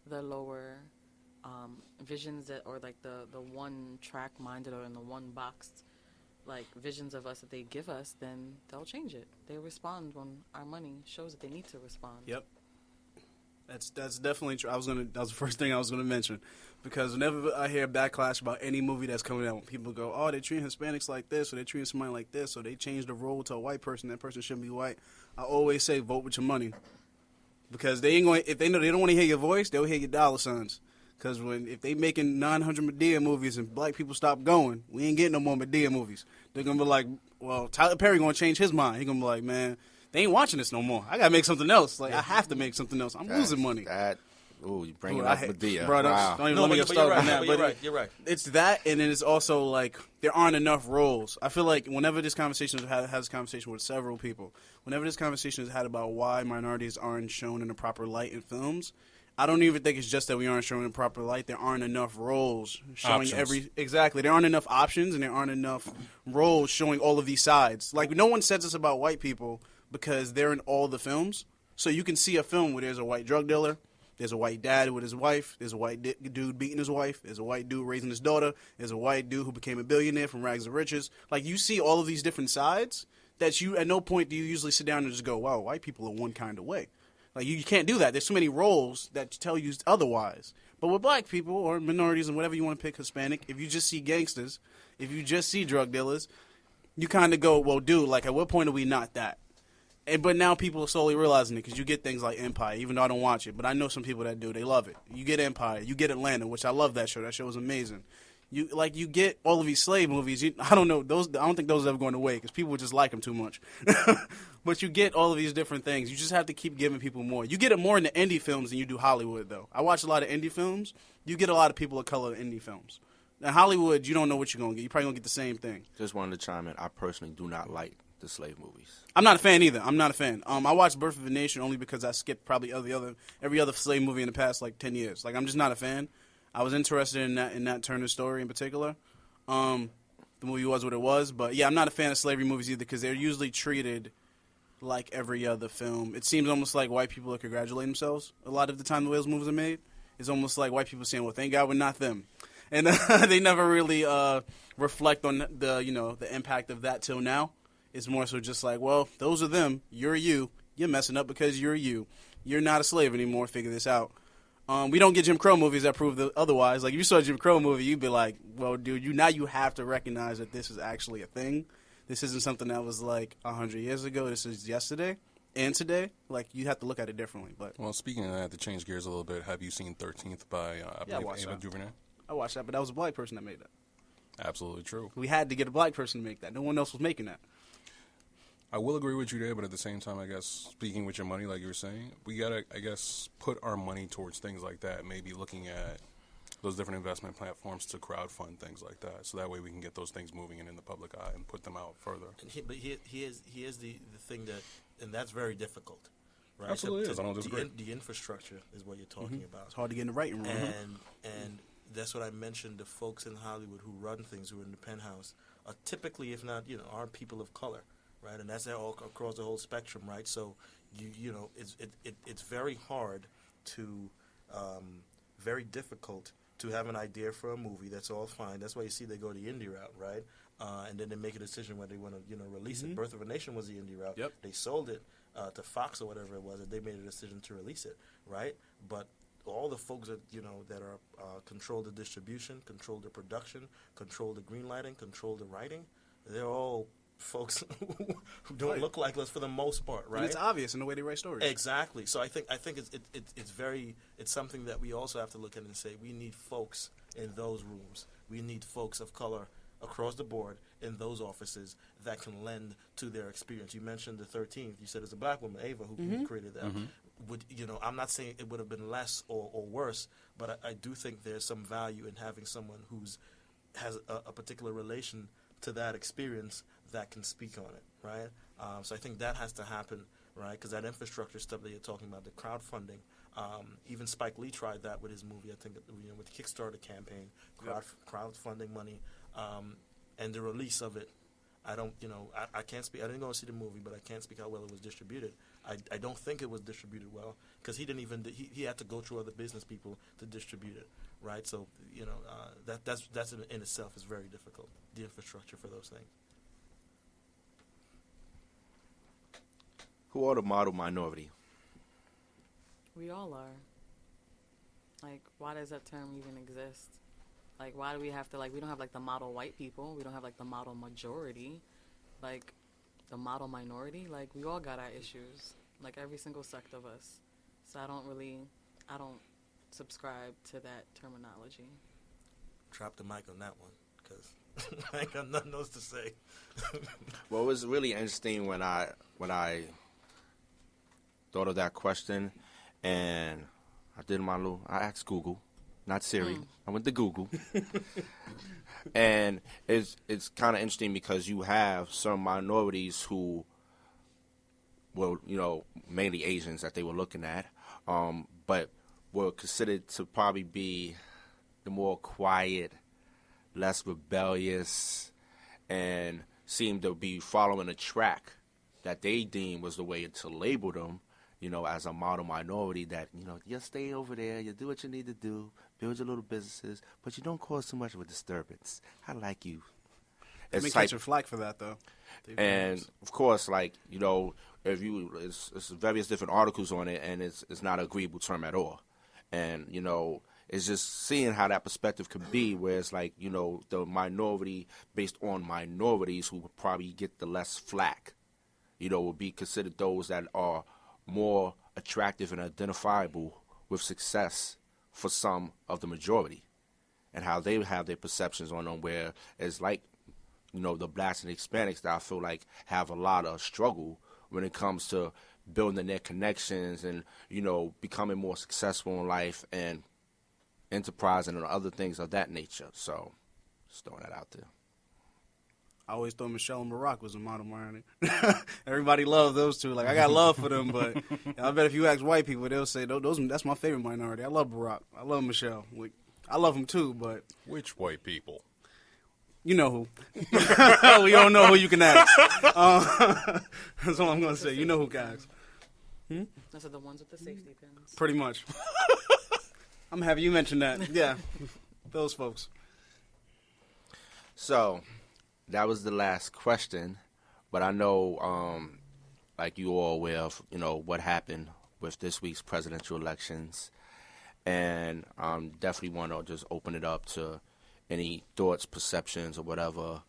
the lower visions that, or like the one track minded, or in the one boxed like visions of us that they give us, then they'll change it. They respond when our money shows that they need to respond. Yep. That's definitely true. That was the first thing I was gonna mention, because whenever I hear backlash about any movie that's coming out, when people go, "Oh, they treat Hispanics like this, or they treat somebody like this, or they changed the role to a white person. That person shouldn't be white." I always say, vote with your money, because they ain't going. If they know they don't want to hear your voice, they'll hear your dollar signs. Because if they making 900 Medea movies and black people stop going, we ain't getting no more Medea movies. They're gonna be like, well, Tyler Perry gonna change his mind. He gonna be like, man, they ain't watching this no more. I gotta make something else. Like, I have to make something else. I'm losing money. You bringing up Medea. Bro, Wow. don't even let me get started on that. But you're right. It's that, and then it's also like there aren't enough roles. I feel like whenever this conversation has this conversation with several people, whenever this conversation is had about why minorities aren't shown in a proper light in films, I don't even think it's just that we aren't shown in proper light. There aren't enough roles showing exactly. There aren't enough options, and there aren't enough roles showing all of these sides. Like, no one says this about white people because they're in all the films. So you can see a film where there's a white drug dealer, there's a white dad with his wife, there's a white dude beating his wife, there's a white dude raising his daughter, there's a white dude who became a billionaire from rags to riches. Like, you see all of these different sides that you, at no point do you usually sit down and just go, wow, white people are one kind of way. Like, you can't do that. There's so many roles that tell you otherwise. But with black people or minorities and whatever you want to pick, Hispanic, if you just see gangsters, if you just see drug dealers, you kind of go, well, dude, like, at what point are we not that? But now people are slowly realizing it, because you get things like Empire, even though I don't watch it. But I know some people that do. They love it. You get Empire. You get Atlanta, which I love that show. That show is amazing. You get all of these slave movies. I don't know. I don't think those are ever going away, because people just like them too much. But you get all of these different things. You just have to keep giving people more. You get it more in the indie films than you do Hollywood, though. I watch a lot of indie films. You get a lot of people of color in indie films. Now, Hollywood, you don't know what you're going to get. You're probably going to get the same thing. Just wanted to chime in. I personally do not like the slave movies. I'm not a fan either. I'm not a fan. I watched Birth of a Nation only because I skipped probably every other slave movie in the past, like, 10 years. Like, I'm just not a fan. I was interested in that Turner story in particular. The movie was what it was. But, yeah, I'm not a fan of slavery movies either, because they're usually treated like every other film. It seems almost like white people are congratulating themselves a lot of the time the way those movies are made. It's almost like white people saying, well, thank God we're not them. And they never really reflect on the impact of that till now. It's more so just like, well, those are them. You're you. You're messing up because you're you. You're not a slave anymore. Figure this out. We don't get Jim Crow movies that prove otherwise. Like, if you saw a Jim Crow movie, you'd be like, well, dude, you have to recognize that this is actually a thing. This isn't something that was like 100 years ago. This is yesterday and today. Like, you have to look at it differently. But well, speaking of that, to change gears a little bit, have you seen 13th by I believe Ava DuVernay? I watched that, but that was a black person that made that. Absolutely true. We had to get a black person to make that. No one else was making that. I will agree with you there, but at the same time, I guess, speaking with your money, like you were saying, we got to, I guess, put our money towards things like that, maybe looking at those different investment platforms to crowdfund things like that, so that way we can get those things moving and in the public eye and put them out further. But here's the thing that, and that's very difficult, right? Absolutely is. I don't disagree. The infrastructure is what you're talking about. It's hard to get in the right room. And that's what I mentioned. The folks in Hollywood who run things, who are in the penthouse, are typically, if not, are people of color, right? And that's all across the whole spectrum, right? So it's very hard to, very difficult to have an idea for a movie. That's all fine. That's why you see they go the indie route, right? And then they make a decision whether they want to, release it. Birth of a Nation was the indie route. Yep. They sold it to Fox or whatever it was, and they made a decision to release it, right? But all the folks that that are control the distribution, control the production, control the greenlighting, control the writing, they're all folks who don't look like us for the most part, right? And it's obvious in the way they write stories. Exactly. So I think it's something that we also have to look at and say we need folks in those rooms. We need folks of color across the board in those offices that can lend to their experience. You mentioned the 13th. You said it's a black woman, Ava, who created that. Would I'm not saying it would have been less or worse, but I do think there's some value in having someone has a particular relation to that experience that can speak on it, right? So I think that has to happen, right? Because that infrastructure stuff that you're talking about, the crowdfunding, Even Spike Lee tried that with his movie. I think with the Kickstarter campaign, crowdfunding money, and the release of it. I don't, I can't speak. I didn't go and see the movie, but I can't speak how well it was distributed. I don't think it was distributed well because he didn't even. He had to go through other business people to distribute it, right? So that's in itself is very difficult. The infrastructure for those things. Who are the model minority? We all are. Like, why does that term even exist? Like, why do we have to, like, we don't have, like, the model white people. We don't have, like, the model majority. Like, the model minority. Like, we all got our issues. Like, every single sect of us. So I don't subscribe to that terminology. Drop the mic on that one, because I ain't got nothing else to say. Well, it was really interesting when I thought of that question, and I asked Google, not Siri. I went to Google. And it's kind of interesting because you have some minorities who were, mainly Asians that they were looking at, but were considered to probably be the more quiet, less rebellious, and seemed to be following a track that they deemed was the way to label them, as a model minority that, you stay over there, you do what you need to do, build your little businesses, but you don't cause too much of a disturbance. I like you. They may catch your flack for that, though. And, of course, it's various different articles on it, and it's not an agreeable term at all. And, it's just seeing how that perspective could be, where it's like, the minority based on minorities who would probably get the less flack, would be considered those that are more attractive and identifiable with success for some of the majority, and how they have their perceptions on them, where it's like, the blacks and Hispanics that I feel like have a lot of struggle when it comes to building their connections and, becoming more successful in life and enterprising and other things of that nature. So, just throwing that out there. I always thought Michelle and Barack was a model minority. Everybody loved those two. Like, I got love for them, but I bet if you ask white people, they'll say, that's my favorite minority. I love Barack. I love Michelle. Like, I love them too, but... Which white people? You know who. We don't know who you can ask. That's all I'm going to say. You know who can ask. Those are the ones with the safety pins. Pretty much. I'm happy you mentioned that. Yeah, those folks. So... that was the last question, but I know, like you all aware of, what happened with this week's presidential elections, and definitely want to just open it up to any thoughts, perceptions, or whatever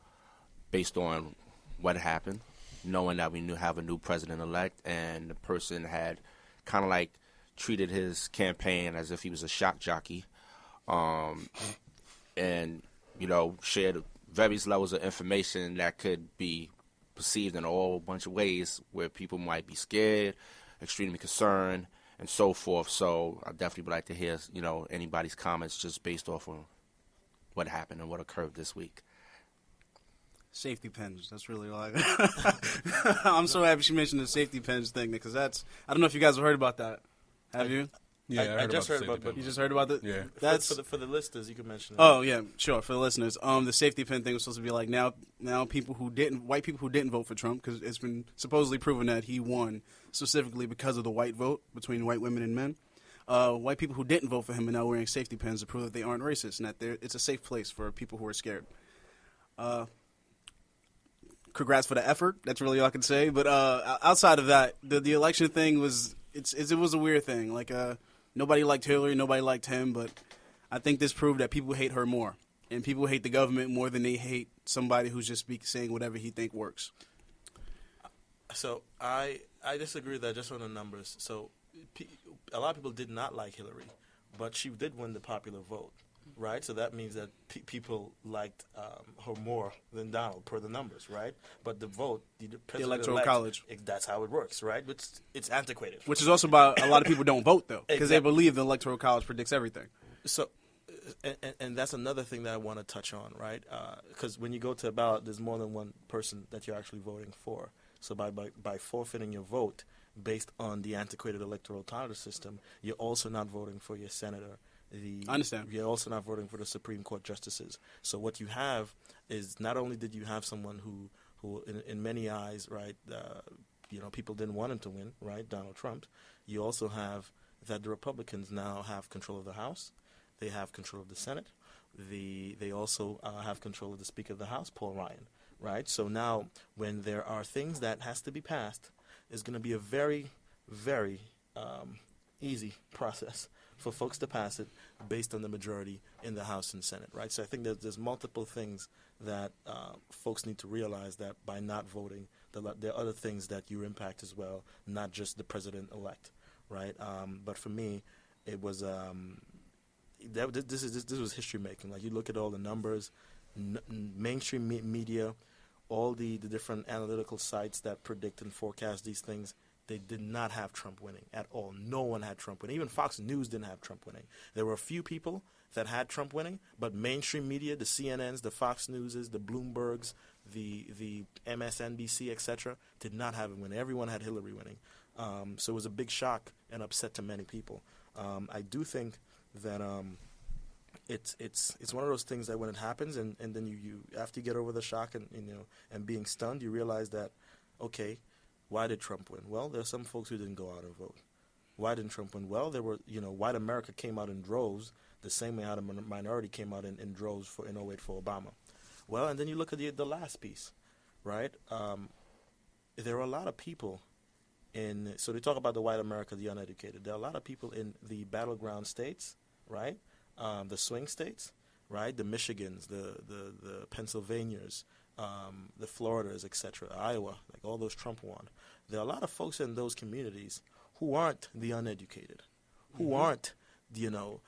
based on what happened, knowing that we have a new president-elect, and the person had kind of like treated his campaign as if he was a shock jockey, and, shared various levels of information that could be perceived in a whole bunch of ways where people might be scared, extremely concerned, and so forth. So I definitely would like to hear, anybody's comments just based off of what happened and what occurred this week. Safety pins. That's really all I got. I'm so happy she mentioned the safety pins thing, because I don't know if you guys have heard about that. Have you? Yeah, I just heard about it. You just heard about it? Yeah. That's for the listeners, you can mention it. Oh yeah, sure. For the listeners, the safety pin thing was supposed to be like now white people who didn't vote for Trump, because it's been supposedly proven that he won specifically because of the white vote between white women and men. White people who didn't vote for him are now wearing safety pins to prove that they aren't racist and that it's a safe place for people who are scared. Congrats for the effort. That's really all I can say. But outside of that, the election thing was it was a weird thing. Like nobody liked Hillary, nobody liked him, but I think this proved that people hate her more, and people hate the government more than they hate somebody who's just saying whatever he think works. So I disagree with that just on the numbers. So a lot of people did not like Hillary, but she did win the popular vote, right? So that means that people liked her more than Donald per the numbers, right? But the vote, the Electoral College, that's how it works, right? It's antiquated. Which is also about a lot of people don't vote, though, because they believe the Electoral College predicts everything. So, and that's another thing that I want to touch on, right? Because when you go to a ballot, there's more than one person that you're actually voting for. So by forfeiting your vote, based on the antiquated electoral college system, you're also not voting for your senator. I understand. You're also not voting for the Supreme Court justices. So what you have is not only did you have someone who in many eyes, right, people didn't want him to win, right, Donald Trump. You also have that the Republicans now have control of the House. They have control of the Senate. They also have control of the Speaker of the House, Paul Ryan, right? So now when there are things that has to be passed, it's going to be a very, very easy process for folks to pass it based on the majority in the House and Senate, right? So I think there's multiple things that folks need to realize, that by not voting, there are other things that you impact as well, not just the president-elect, right? But for me, it was this was history making. Like, you look at all the numbers, mainstream media, all the different analytical sites that predict and forecast these things. They did not have Trump winning at all. No one had Trump winning. Even Fox News didn't have Trump winning. There were a few people that had Trump winning, but mainstream media, the CNNs, the Fox Newses, the Bloombergs, the MSNBC, etc., did not have him winning. Everyone had Hillary winning. So it was a big shock and upset to many people. I do think that it's one of those things that when it happens, and then you after you get over the shock and being stunned, you realize that, okay, why did Trump win? Well, there are some folks who didn't go out and vote. Why didn't Trump win? Well, there were, white America came out in droves, the same way how the minority came out in droves in 08 for Obama. Well, and then you look at the last piece, right? There are a lot of people so they talk about the white America, the uneducated. There are a lot of people in the battleground states, right? The swing states, right? The Michigans, the Pennsylvanias, the Floridas, etc., Iowa, like all those Trump won. There are a lot of folks in those communities who aren't the uneducated, who aren't, the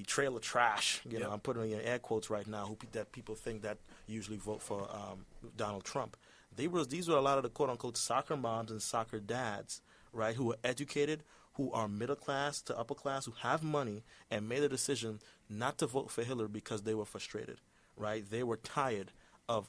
trailer trash. I'm putting in air quotes right now. That people think that usually vote for Donald Trump. These were a lot of the quote unquote soccer moms and soccer dads, right? Who are educated, who are middle class to upper class, who have money, and made a decision not to vote for Hillary because they were frustrated. Right, they were tired from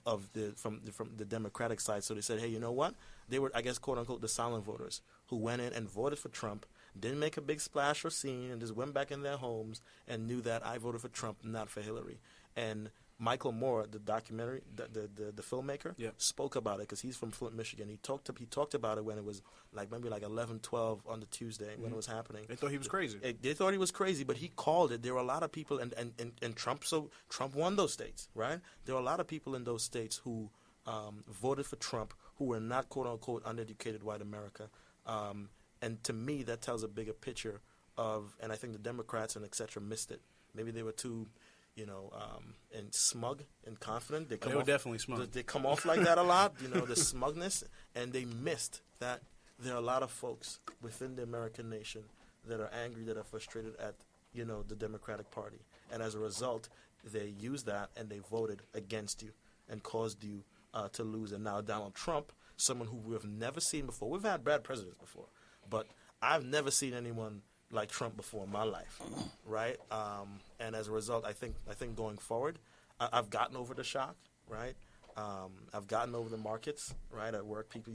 the Democratic side, so they said, hey, you know what? They were, I guess, quote unquote, the silent voters who went in and voted for Trump, didn't make a big splash or scene, and just went back in their homes and knew that I voted for Trump, not for Hillary. And Michael Moore, the documentary, the filmmaker, spoke about it because he's from Flint, Michigan. He talked about it when it was maybe 11, 12 on the Tuesday when it was happening. They thought he was crazy. They thought he was crazy, but he called it. There were a lot of people, and Trump. So Trump won those states, right? There were a lot of people in those states who voted for Trump who were not quote unquote uneducated white America. And to me, that tells a bigger picture of. And I think the Democrats and etc. missed it. Maybe they were too. And smug and confident. They were definitely smug. They come off like that a lot, the smugness, and they missed that there are a lot of folks within the American nation that are angry, that are frustrated at, the Democratic Party. And as a result, they used that and they voted against you and caused you to lose. And now Donald Trump, someone who we have never seen before. We've had bad presidents before, but I've never seen anyone like Trump before in my life, right? And as a result, I think going forward, I've gotten over the shock, right? I've gotten over the markets, right? At work, people,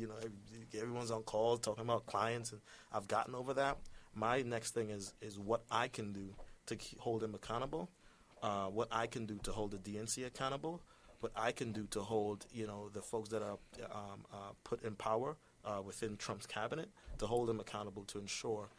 everyone's on calls talking about clients, and I've gotten over that. My next thing is what I can do to hold him accountable, what I can do to hold the DNC accountable, what I can do to hold, the folks that are put in power within Trump's cabinet, to hold them accountable to ensure.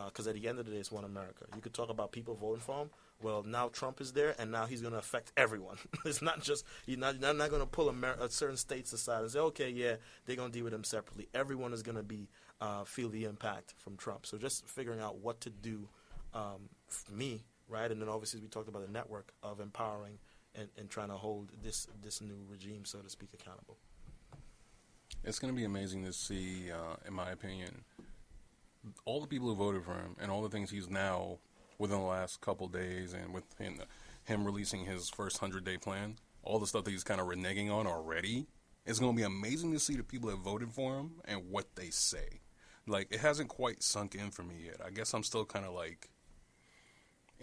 Because at the end of the day, it's one America. You could talk about people voting for him. Well, now Trump is there, and now he's going to affect everyone. It's not just you're not going to pull certain states aside and say, okay, yeah, they're going to deal with him separately. Everyone is going to be feel the impact from Trump. So just figuring out what to do for me, right? And then obviously we talked about the network of empowering and trying to hold this new regime, so to speak, accountable. It's going to be amazing to see, in my opinion, all the people who voted for him and all the things he's now, within the last couple days, and with him releasing his first 100-day plan, all the stuff that he's kind of reneging on already, it's going to be amazing to see the people that voted for him and what they say. It hasn't quite sunk in for me yet. I guess I'm still kind of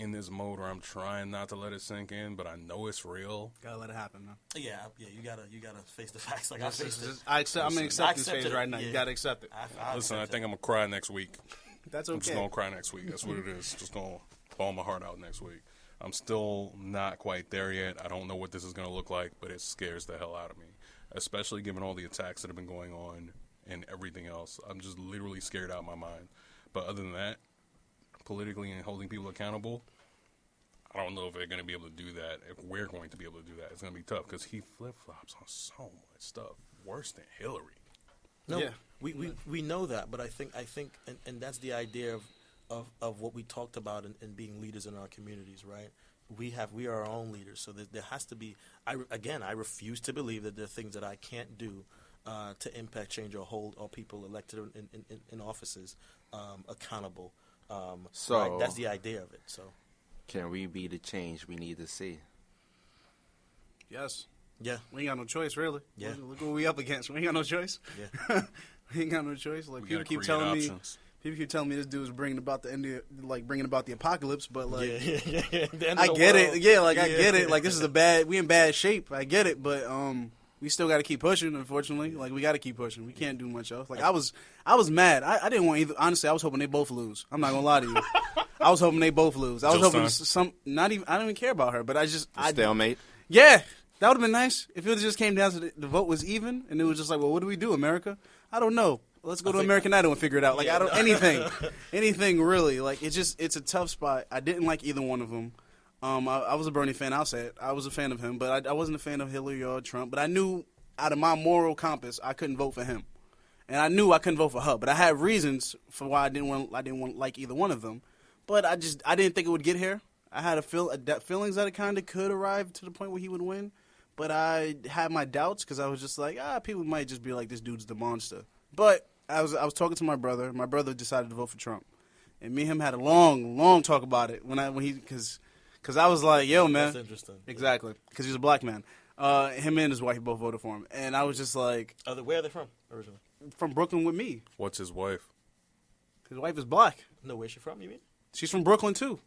in this mode where I'm trying not to let it sink in, but I know it's real. Gotta let it happen, man. Yeah, you gotta face the facts. Like I faced it. I'm in acceptance I accept phase it, right now. yeah. You gotta accept it. Listen, I think I'm gonna cry next week. That's okay. I'm just gonna cry next week. That's what it is. Just gonna bawl my heart out next week. I'm still not quite there yet. I don't know what this is gonna look like, but it scares the hell out of me, especially given all the attacks that have been going on and everything else. I'm just literally scared out of my mind. But other than that, politically and holding people accountable, I don't know if they're going to be able to do that. If we're going to be able to do that, it's going to be tough because he flip-flops on so much stuff, worse than Hillary. No, Yeah. we know that, but I think, and that's the idea of what we talked about in being leaders in our communities, right? We are our own leaders, so there has to be. I refuse to believe that there are things that I can't do to impact change or hold all people elected in offices accountable. So right? That's the idea of it. So can we be the change we need to see? Yes. yeah, We ain't got no choice, really. Yeah. Look what we up against. We ain't got no choice. yeah. We ain't got no choice. Like We people gotta keep create telling me. options. People keep telling me this dude's bringing about the end, bringing about the apocalypse. But like, The end of I the get world. it. Yeah, like I Yeah. get it. Like this is we in bad shape. I get it, but we still got to keep pushing. Unfortunately, like we got to keep pushing. We can't do much else. Like I was mad. I didn't want either. Honestly, I was hoping they both lose. I'm not gonna lie to you. I was hoping they both lose. I was Jill hoping Stein? not even. I don't even care about her, but I Stalemate. yeah, that would have been nice if it just came down to the vote was even, and it was just like, well, what do we do, America? I don't know. Let's go to American Idol and figure it out. Like anything really. Like it's a tough spot. I didn't like either one of them. I was a Bernie fan. I'll say it. I was a fan of him, but I wasn't a fan of Hillary or Trump. But I knew out of my moral compass, I couldn't vote for him, and I knew I couldn't vote for her. But I had reasons for why I didn't want to like either one of them. But I didn't think it would get here. I had feelings that it kind of could arrive to the point where he would win, but I had my doubts because I was just like, people might just be like, this dude's the monster. But I was talking to my brother. My brother decided to vote for Trump, and me and him had a long talk about it because I was like, yo, man, That's interesting. exactly, because he's a black man. Him and his wife both voted for him, and I was just like, Where are they from originally? from Brooklyn with me. What's his wife? His wife is black. No, where's she from? You mean? She's from Brooklyn too.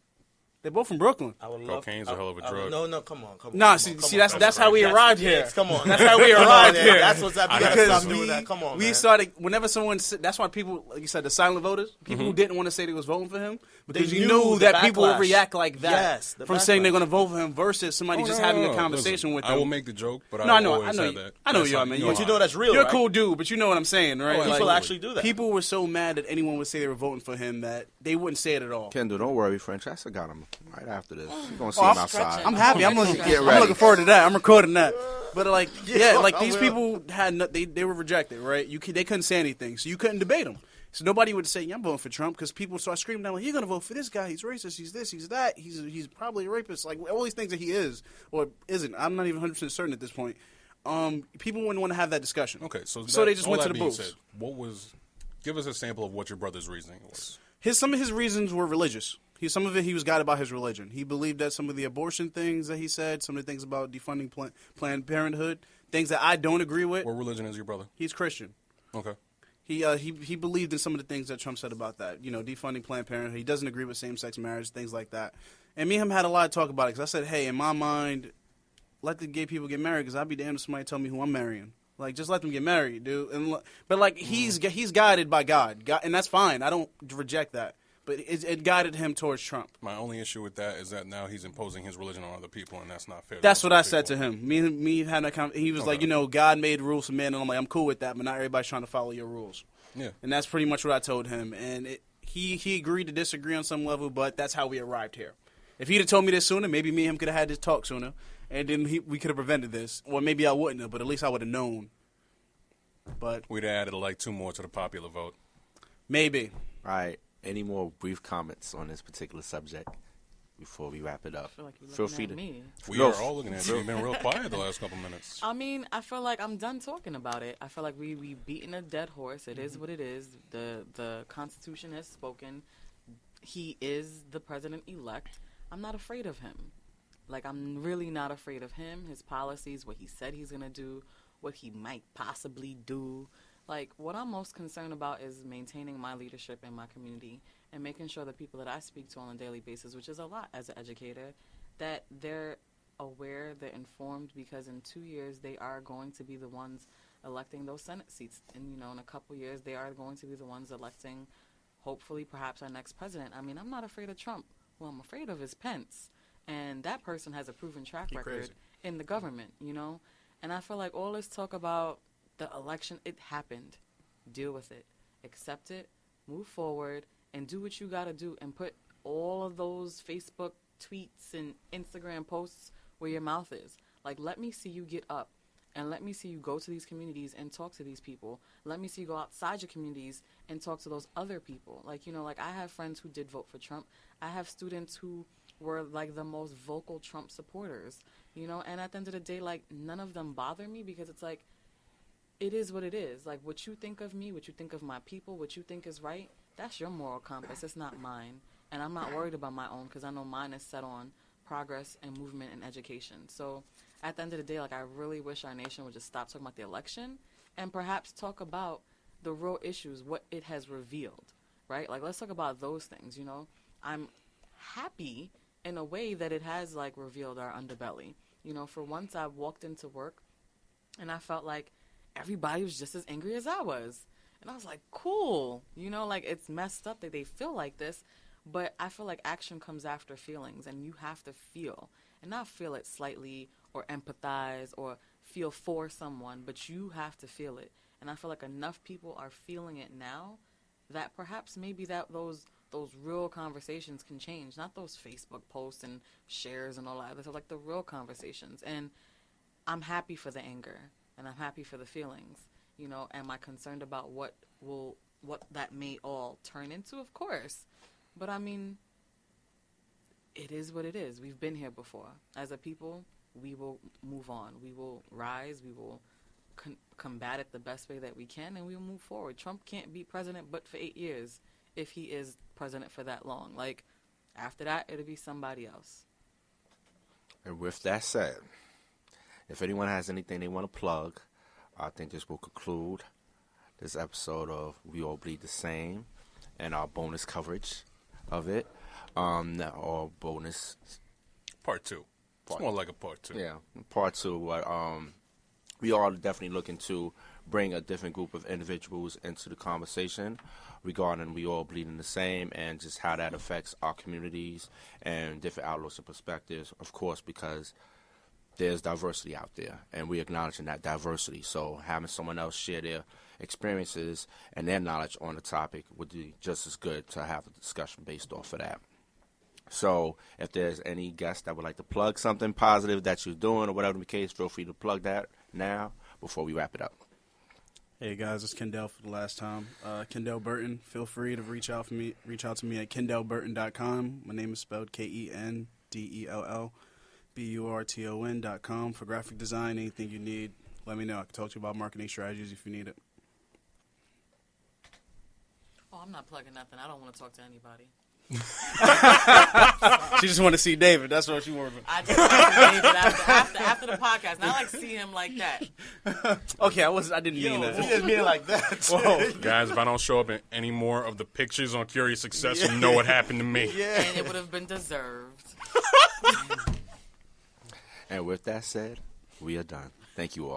They're both from Brooklyn. I would love. Cocaine's a hell of a drug. No, come on. Nah, come see, on. that's how we arrived here. Yes, come on. That's how we arrived here. That's what's happening. You gotta Because stop doing that. Come on, we man. started whenever someone. That's why people, like you said, the silent voters, people who didn't want to say they was voting for him because They you knew knew the that people would backlash. react like that Yes, the from saying they're backlash. going to vote for him versus somebody just having a conversation Listen, with I them. will make the joke, but No, I I know, always I know, had that. I know That's you how- are, man. But you know that's real, You're right? a cool dude, but you know what I'm saying, right? Oh, people actually do that. People were so mad that anyone would say they were voting for him that they wouldn't say it at all. Kendall, don't worry. Francesca got him right after this. You're going to see Oh, him I'm outside. I'm happy. I'm looking ready. forward to that. I'm recording that. But like, yeah, like I these will. people had they were rejected, right? They couldn't say anything, so you couldn't debate them. So nobody would say, "Yeah, I'm voting for Trump," because people start screaming down like, "You're gonna vote for this guy? He's racist. He's this. He's that. He's probably a rapist." Like all these things that he is or isn't. I'm not even 100% certain at this point. People wouldn't want to have that discussion. Okay, so they just all went to that the being booths. said, give us a sample of what your brother's reasoning was. Some of his reasons were religious. Some of it he was guided by his religion. He believed that some of the abortion things that he said, some of the things about defunding Planned Parenthood, things that I don't agree with. What religion is your brother? He's Christian. Okay. He believed in some of the things that Trump said about that. Defunding Planned Parenthood. He doesn't agree with same-sex marriage, things like that. And me and him had a lot of talk about it because I said, hey, in my mind, let the gay people get married because I'd be damned if somebody tell me who I'm marrying. Like, just let them get married, dude. But like, he's guided by God, and that's fine. I don't reject that. But it guided him towards Trump. My only issue with that is that now he's imposing his religion on other people, and that's not fair. That's what I said to him. Me had that he was Okay. like, God made rules for men, and I'm like, I'm cool with that, but not everybody's trying to follow your rules. Yeah. And that's pretty much what I told him. And he agreed to disagree on some level, but that's how we arrived here. If he'd have told me this sooner, maybe me and him could have had this talk sooner, and then we could have prevented this. Or maybe I wouldn't have, but at least I would have known. But We'd have added like 2 more to the popular vote. maybe. All right. Any more brief comments on this particular subject before we wrap it up? I feel like you're Feel looking free at to. me. We No. are all looking at you. You've been real quiet the last couple minutes. I mean, I feel like I'm done talking about it. I feel like we beaten a dead horse. It is what it is. The Constitution has spoken. He is the president-elect. I'm not afraid of him. Like, I'm really not afraid of him, his policies, what he said he's going to do, what he might possibly do. Like, what I'm most concerned about is maintaining my leadership in my community and making sure the people that I speak to on a daily basis, which is a lot as an educator, that they're aware, they're informed, because in 2 years they are going to be the ones electing those Senate seats. And, you know, in a couple years they are going to be the ones electing, hopefully, perhaps our next president. I mean, I'm not afraid of Trump. What I'm afraid of is Pence. And that person has a proven track record in the government, you know. And I feel like all this talk about the election, it happened. Deal with it. Accept it. Move forward. And do what you got to do. And put all of those Facebook tweets and Instagram posts where your mouth is. Like, let me see you get up. And let me see you go to these communities and talk to these people. Let me see you go outside your communities and talk to those other people. Like, you know, like I have friends who did vote for Trump. I have students who were like the most vocal Trump supporters, you know, and at the end of the day, like, none of them bother me, because it's like, it is what it is. Like, what you think of me, what you think of my people, what you think is right, that's your moral compass. It's not mine. And I'm not worried about my own, because I know mine is set on progress and movement and education. So at the end of the day, like, I really wish our nation would just stop talking about the election and perhaps talk about the real issues, what it has revealed, right? Like, let's talk about those things, you know. I'm happy in a way that it has, like, revealed our underbelly. You know, for once I walked into work and I felt like everybody was just as angry as I was. And I was like, cool. You know, like, it's messed up that they feel like this, but I feel like action comes after feelings, and you have to feel, and not feel it slightly or empathize or feel for someone, but you have to feel it. And I feel like enough people are feeling it now that perhaps maybe that those real conversations can change, not those Facebook posts and shares and all that. They're like the real conversations. And I'm happy for the anger, and I'm happy for the feelings. You know, am I concerned about what that may all turn into? Of course. But I mean, it is what it is. We've been here before. As a people, we will move on. We will rise. We will combat it the best way that we can, and we will move forward. Trump can't be president but for 8 years if he is president for that long. Like, after that, it'll be somebody else. And with that said, if anyone has anything they want to plug, I think this will conclude this episode of We All Bleed the Same and our bonus coverage of it. Or bonus Part 2. It's more like a part 2. Yeah, part 2. We are definitely looking to bring a different group of individuals into the conversation regarding We All Bleeding the Same, and just how that affects our communities and different outlooks and perspectives, of course, because there's diversity out there, and we're acknowledging that diversity. So having someone else share their experiences and their knowledge on the topic would be just as good to have a discussion based off of that. So if there's any guest that would like to plug something positive that you're doing or whatever the case, feel free to plug that now before we wrap it up. Hey guys, it's Kendell for the last time. Kendell Burton. Feel free to reach out to me at kendellburton.com. My name is spelled KENDELLBURTON.com. For graphic design, anything you need, let me know. I can talk to you about marketing strategies if you need it. Oh, I'm not plugging nothing. I don't want to talk to anybody. She just want to see David. That's what she wanted. I just want to see David after the podcast. And I like to see him like that. Okay, I didn't mean that. He didn't mean it like that. Whoa. Guys, if I don't show up in any more of the pictures on Curious Success, you know what happened to me. Yeah. And it would have been deserved. And with that said, we are done. Thank you all.